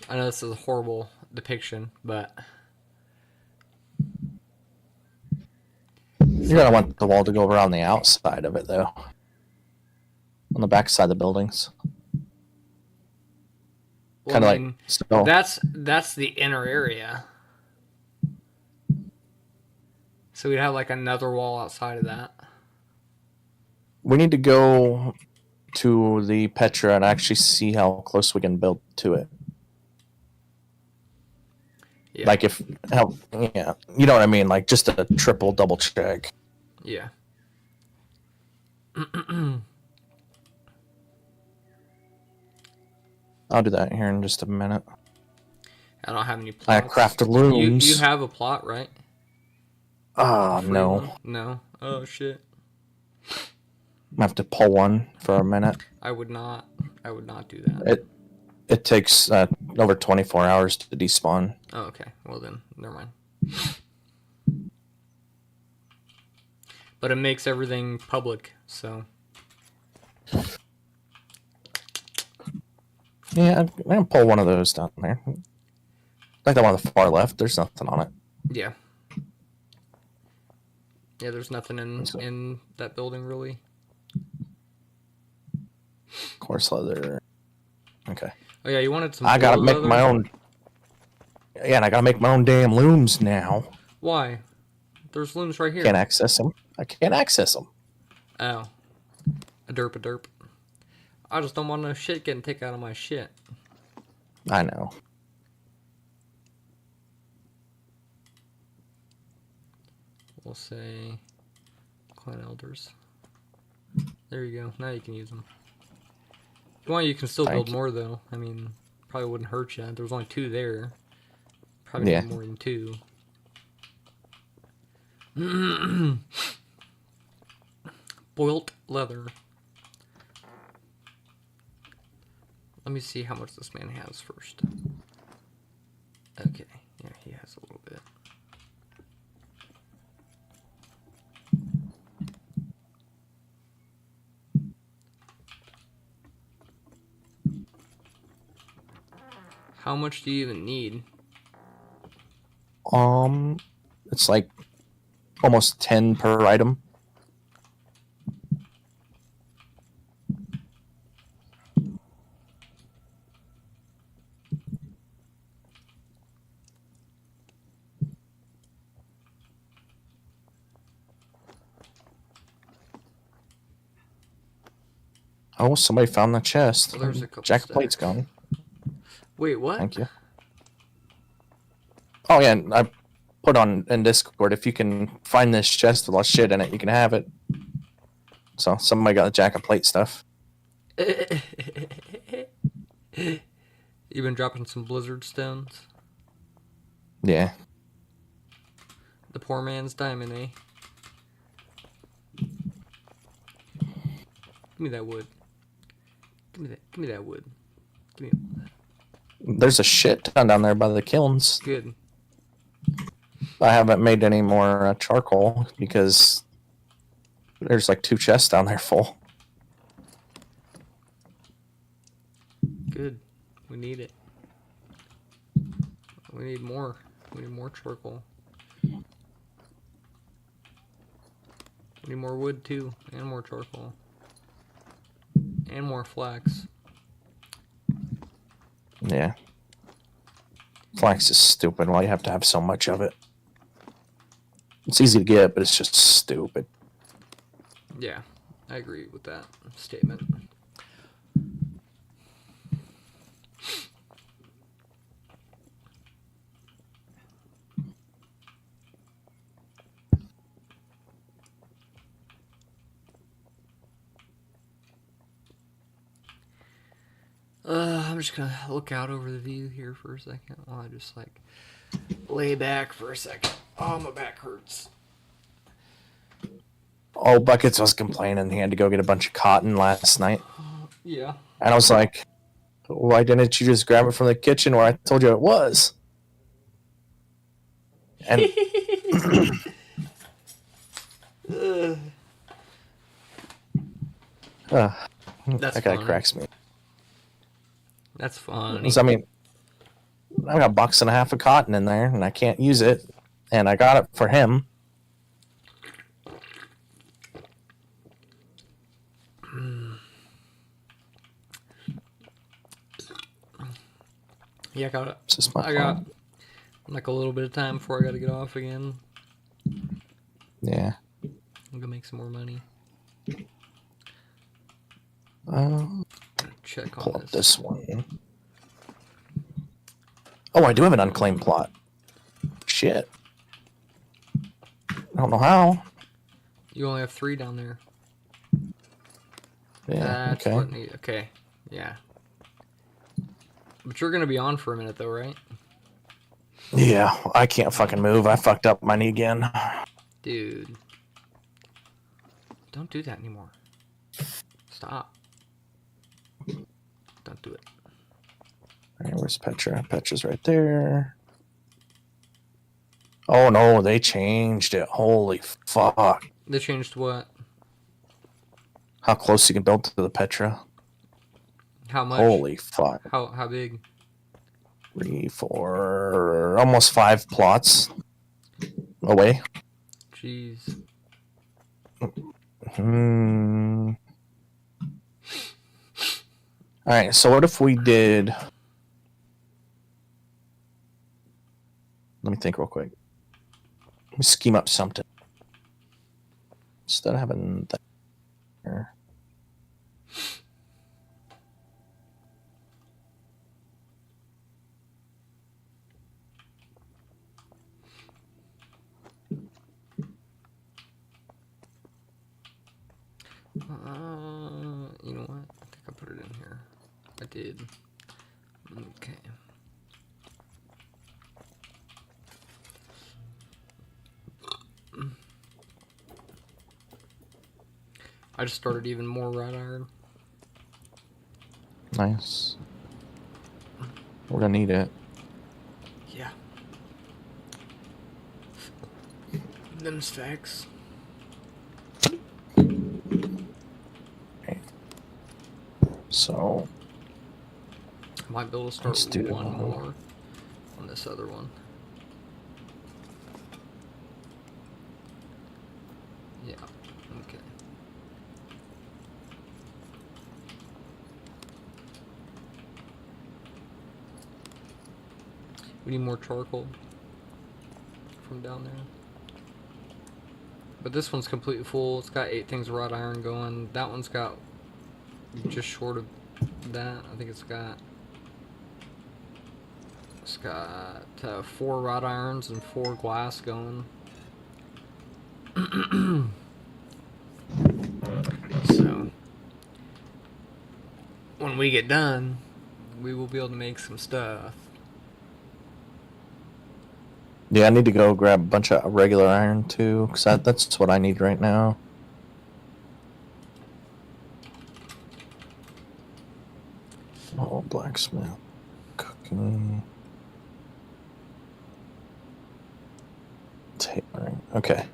I know this is a horrible depiction, but You're gonna want the wall to go around the outside of it, though. On the back side of the buildings, well, kind of I like mean, so. that's the inner area. So we'd have like another wall outside of that. We need to go to the Petra and actually see how close we can build to it. Yeah. Like if how yeah, you know what I mean. Like just a triple double check. Yeah. I'll do that here in just a minute. I don't have any I plots. craft rooms. You have a plot, right? Ah, Free no. one? No. Oh shit. I have to pull one for a minute. I would not do that. It takes over 24 hours to despawn. Oh, okay. Well then, never mind. But it makes everything public, so Yeah, I can pull one of those down there. Like the one on the far left. There's nothing on it. yeah. Yeah, there's nothing in that building really. Coarse leather. Okay. Oh yeah, you wanted some. I gotta boiled make leather? my own. Yeah, and I gotta make my own damn looms now. Why? There's looms right here. Can't access them. I can't access them. Oh, a derp. I just don't want no shit getting taken out of my shit. I know. We'll say clan elders. There you go. Now you can use them. If you want, you can still Thank build you. more though. I mean, probably wouldn't hurt you. There was only 2 there. Probably Yeah. need more than 2. Boiled leather. Let me see how much this man has first. Okay, yeah, he has a little bit. How much do you even need? It's like almost 10 per item. Oh, somebody found the chest. Well, there's a couple Jack of plates stacks. gone. Wait, what? Thank you. Oh yeah, and I put on in Discord, if you can find this chest with all shit in it, you can have it. So somebody got the Jack of plate stuff. You've been dropping some blizzard stones. Yeah. The poor man's diamond, eh? Give me that wood. Give me that wood. Give me There's a shit ton down there by the kilns. good. I haven't made any more charcoal because there's like 2 chests down there full. Good. We need it. We need more. We need more charcoal. We need more wood too, and more charcoal. And more flax. Yeah. Flax is stupid. Why you have to have so much of it? It's easy to get, but it's just stupid. Yeah, I agree with that statement. I'm just gonna look out over the view here for a second while I just like lay back for a second. Oh, my back hurts. Oh, Buckets was complaining he had to go get a bunch of cotton last night. Yeah. And I was like, why didn't you just grab it from the kitchen where I told you it was? And That's that guy funny. cracks me. That's funny. 'Cause, I mean, I got a box and a half of cotton in there, and I can't use it. And I got it for him. Yeah, I got it. It's just my I got fault. like a little bit of time before I got to get off again. Yeah. I'm gonna make some more money. Check Pull on up this. this one. Oh, I do have an unclaimed plot. Shit. I don't know how. You only have 3 down there. Yeah, That's okay. what need. Okay, yeah. But you're gonna be on for a minute though, right? Yeah, I can't fucking move. I fucked up my knee again. Dude. Don't do that anymore. Stop. Don't do it. Alright, where's Petra? Petra's right there. Oh no, they changed it. Holy fuck. They changed what? How close you can build to the Petra. How much? Holy fuck. How big? 3, 4, almost 5 plots away. Jeez. All right. So what if we did? Let me think real quick. Let me scheme up something. Instead of having that here. You know what? I think I put it in here. I did. Okay. I just started even more wrought iron. Nice. We're gonna need it. Yeah. Them's facts. So I might be able to start Let's do with one it. more on this other one. Yeah. Okay. We need more charcoal from down there. But this one's completely full. It's got 8 things of wrought iron going. That one's got just short of that. I think it's got 4 wrought irons and 4 glass going. So when we get done, we will be able to make some stuff. yeah, I need to go grab a bunch of regular iron too, because that's what I need right now. Oh, blacksmith, cooking, tailoring. Okay.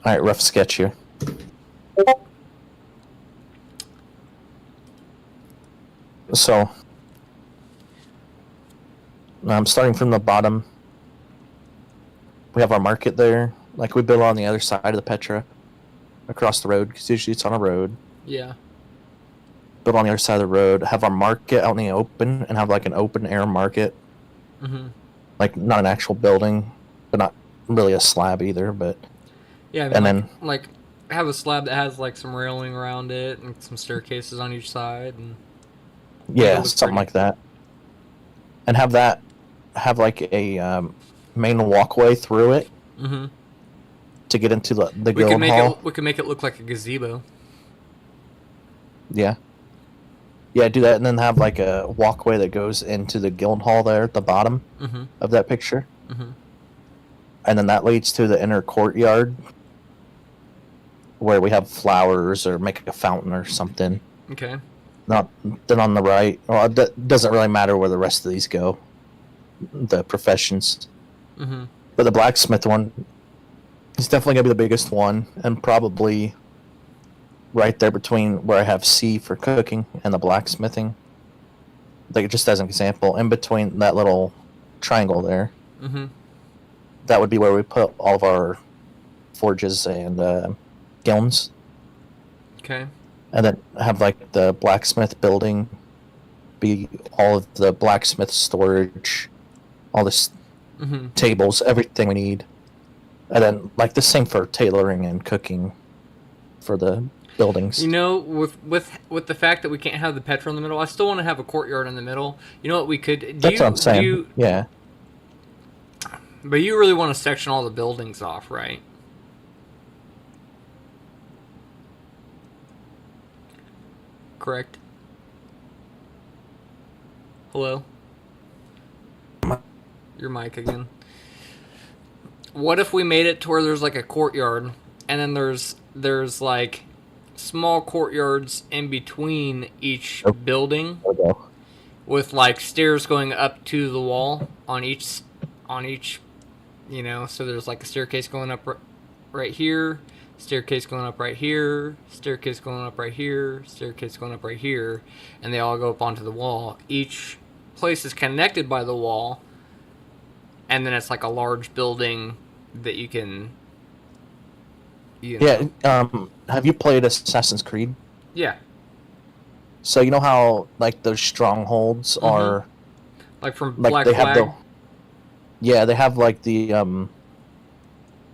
All right, rough sketch here. So, I'm starting from the bottom. We have our market there. Like we build on the other side of the Petra, across the road, because usually it's on a road. Yeah. Build on the other side of the road. Have our market out in the open, and have like an open air market. Mm-hmm. Like not an actual building, but not really a slab either. But Yeah, I mean, and like, then have a slab that has like some railing around it and some staircases on each side, and yeah, it looks something pretty. like that. And have like a main walkway through it Mm-hmm. to get into the We guild could make hall. it. We could make it look like a gazebo. Yeah. Yeah, do that, and then have like a walkway that goes into the guild hall there at the bottom Mm-hmm. of that picture. Mm-hmm. And then that leads to the inner courtyard where we have flowers or make a fountain or something. Okay. Not then on the right. Well, it doesn't really matter where the rest of these go. The professions. Mm-hmm. But the blacksmith one is definitely going to be the biggest one, and probably right there between where I have C for cooking and the blacksmithing. Like just as an example, in between that little triangle there, Mm-hmm. that would be where we put all of our forges and kilns, Okay. and then have like the blacksmith building be all of the blacksmith storage, all this Mm-hmm. tables, everything we need, and then like the same for tailoring and cooking for the buildings. You know, with the fact that we can't have the Petra in the middle, I still want to have a courtyard in the middle. You know what we could do? That's what I'm saying. Yeah. But you really want to section all the buildings off, right? Correct. Hello? Your mic again. What if we made it to where there's like a courtyard, and then there's like small courtyards in between each building, There we go. with like stairs going up to the wall on each, you know, so there's like a staircase going up right here, staircase going up right here, staircase going up right here, staircase going up right here, and they all go up onto the wall. Each place is connected by the wall, and then it's like a large building that you can. You know. Yeah. Have you played Assassin's Creed? Yeah. So you know how like those strongholds Mhm. are Like from like Black they Flag. have the. Yeah, they have like the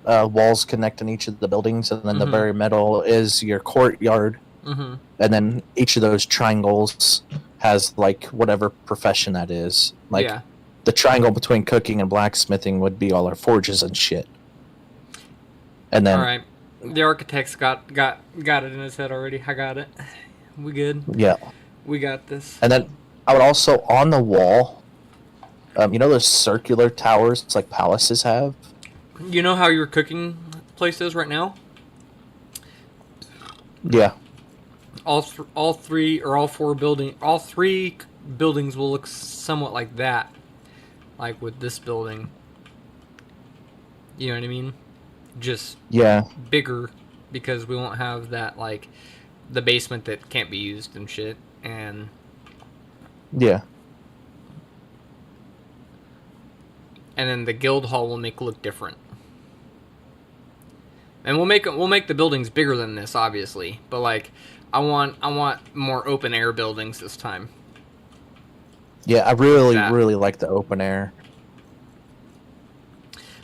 walls connecting each of the buildings, and then the Mhm. very middle is your courtyard, Mm-hmm. and then each of those triangles has like whatever profession that is. Like Yeah. the triangle between cooking and blacksmithing would be all our forges and shit. And then All right. The architect's got it in his head already. I got it. We good. yeah, We got this. and then I would also on the wall, you know those circular towers it's like palaces have. You know how your cooking place is right now? Yeah, All three or all four all three buildings will look somewhat like that, like with this building. You know what I mean? Just yeah, bigger, because we won't have that, like the basement that can't be used and shit. And yeah. then the guild hall will make it look different. And we'll make the buildings bigger than this, obviously. But like, I want more open air buildings this time. Yeah, I really, That. really like the open air.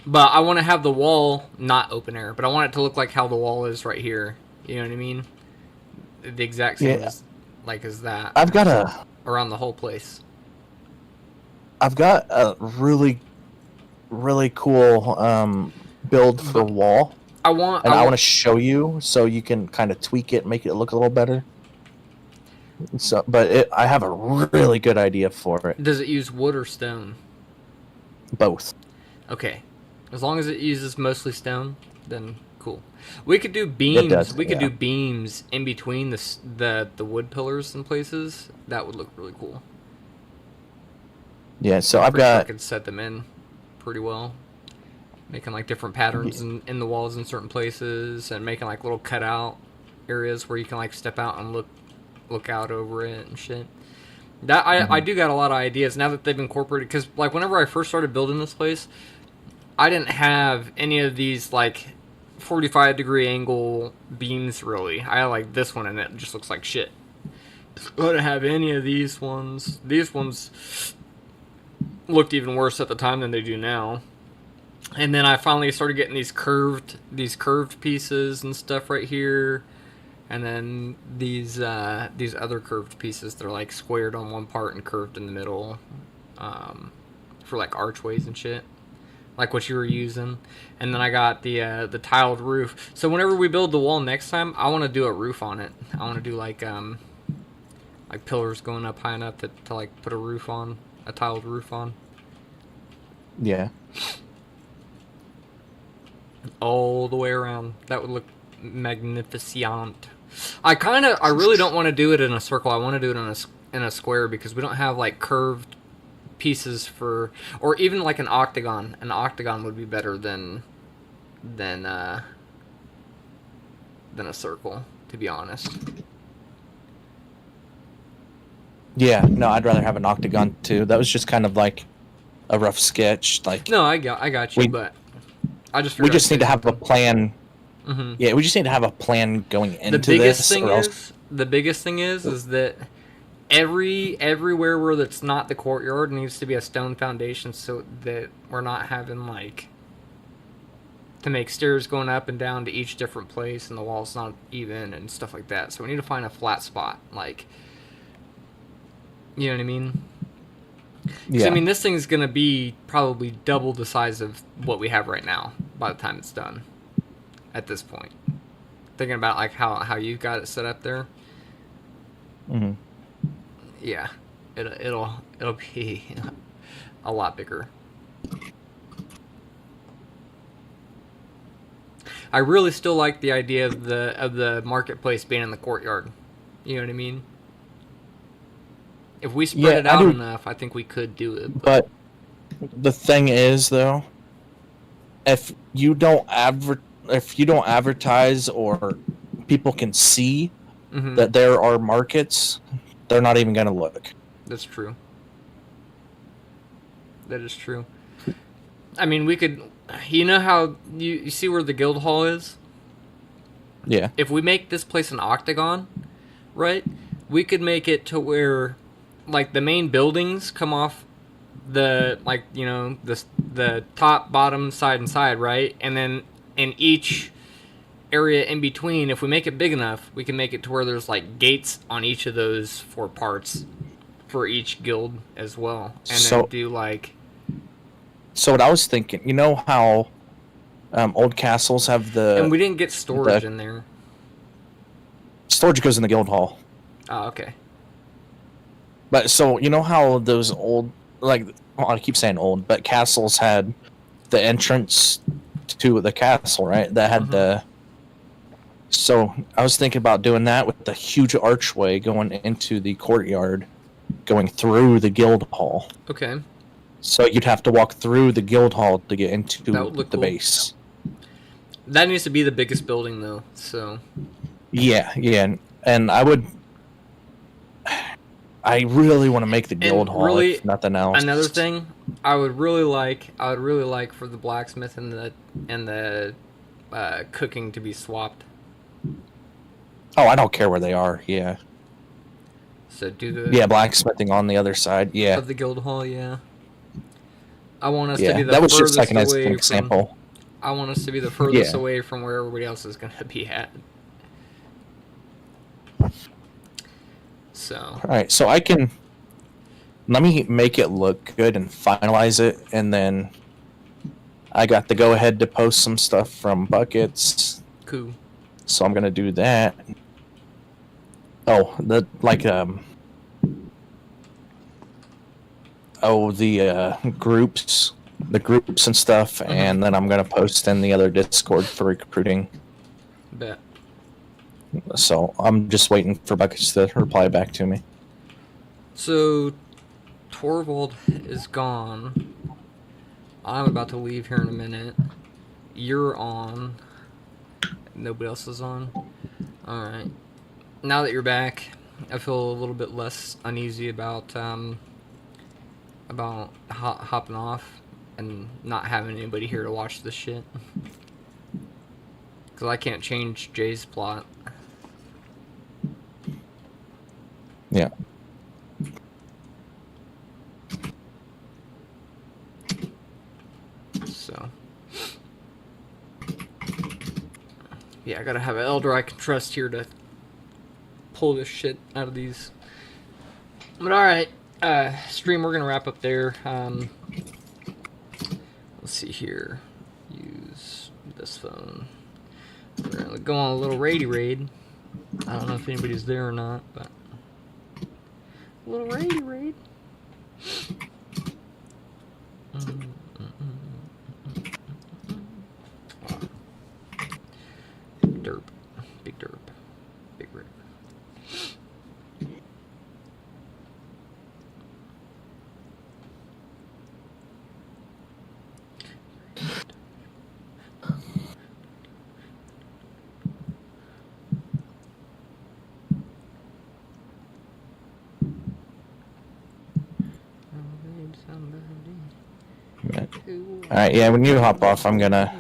But I want to have the wall not open air, but I want it to look like how the wall is right here. You know what I mean? The exact same Yeah. as that I've got a whole place. really, really cool build for wall, I want. and I want to show you so you can kind of tweak it, make it look a little better. So, but I have a really good idea for it. Does it use wood or stone? Both. Okay, as long as it uses mostly stone, then cool. We could do beams. does, We could yeah. do beams in between the wood pillars in places. That would look really cool. Yeah. So I'm I've pretty sure I got could set them in pretty well, making like different patterns in the walls in certain places, and making like little cutout areas where you can like step out and look out over it and shit. That I do got a lot of ideas now that they've incorporated, because like whenever I first started building this place, I didn't have any of these like 45-degree angle beams really. I had like this one, and it just looks like shit. I didn't have any of these ones. These ones looked even worse at the time than they do now. And then I finally started getting these curved pieces and stuff right here, and then these other curved pieces that are like squared on one part and curved in the middle, for like archways and shit, like what you were using. And then I got the tiled roof. So whenever we build the wall next time, I want to do a roof on it. I want to do like pillars going up high enough to like put a roof on, a tiled roof on. yeah. All the way around. That would look magnificent. I really don't want to do it in a circle. I want to do it in a square, because we don't have like curved pieces for, or even like an octagon. An octagon would be better than a circle, to be honest. Yeah. No, I'd rather have an octagon too. That was just kind of like a rough sketch. Like No, I got you, We- but I just we just need to have a plan. Mm-hmm. Yeah, we just need to have a plan going into The biggest this, thing or else. is that everywhere where that's not the courtyard needs to be a stone foundation, so that we're not having like to make stairs going up and down to each different place, and the wall's not even and stuff like that. So we need to find a flat spot, like, you know what I mean? 'Cause, Yeah. I mean, this thing's gonna be probably double the size of what we have right now by the time it's done. At this point, thinking about like how you got it set up there, hmm yeah, it'll be a lot bigger. I really still like the idea of the marketplace being in the courtyard. You know what I mean? If we spread Yeah, it I out do. enough, I think we could do it. But the thing is, though, if you don't advertise or people can see Hmm. that there are markets, they're not even going to look. That's true. That is true. I mean, we could. You know how you see where the guild hall is? Yeah. If we make this place an octagon, right? We could make it to where, like, the main buildings come off the, like, you know, the top, bottom, side, and side, right? And then in each area in between, if we make it big enough, we can make it to where there's, like, gates on each of those 4 parts for each guild as well. And So- then do, like... So what I was thinking, you know how old castles have and we the didn't get storage in there. storage goes in the guild hall. Oh, okay. But so you know how those old, like, well, I keep saying old, but castles had the entrance to the castle, right? That had the. So I was thinking about doing that with the huge archway going into the courtyard, going through the guild hall. Okay. So you'd have to walk through the guild hall to get into That would look the cool. base. That needs to be the biggest building, though, so... Yeah, and I would. I really want to make the guild hall, really, if nothing else. Another thing, I would really like for the blacksmith and the cooking to be swapped. Oh, I don't care where they are. Yeah, So do the yeah, blacksmithing on the other side. Yeah, of the guild hall, yeah. I want us to yeah. be the That was furthest just like an away example. I want us to be the furthest Yeah. away from where everybody else is going to be at. So All right, so I can. Let me make it look good and finalize it, and then I got the go ahead to post some stuff from Buckets. cool. So I'm gonna do that. Oh, the groups, the groups and stuff, and then I'm gonna post in the other Discord for recruiting. Bet. So I'm just waiting for Buckets to reply back to me. So Torvald is gone. I'm about to leave here in a minute. You're on. Nobody else is on. Alright. Now that you're back, I feel a little bit less uneasy about hopping off and not having anybody here to watch this shit. Because I can't change Jay's plot. Yeah. So, yeah, I gotta have an elder I can trust here to pull this shit out of these. But alright, stream, we're gonna wrap up there. Let's see here. Use this phone. We're gonna go on a little raidy raid. I don't know if anybody's there or not, but a little raidy raid. Derp. Big derp. Big rip. All right, yeah. When you hop off, I'm gonna.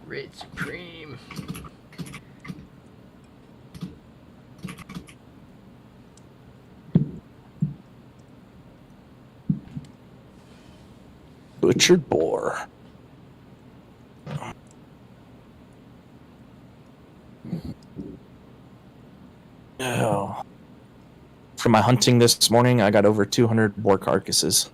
Red Supreme. Butchered boar. Oh. For my hunting this morning, I got over 200 boar carcasses.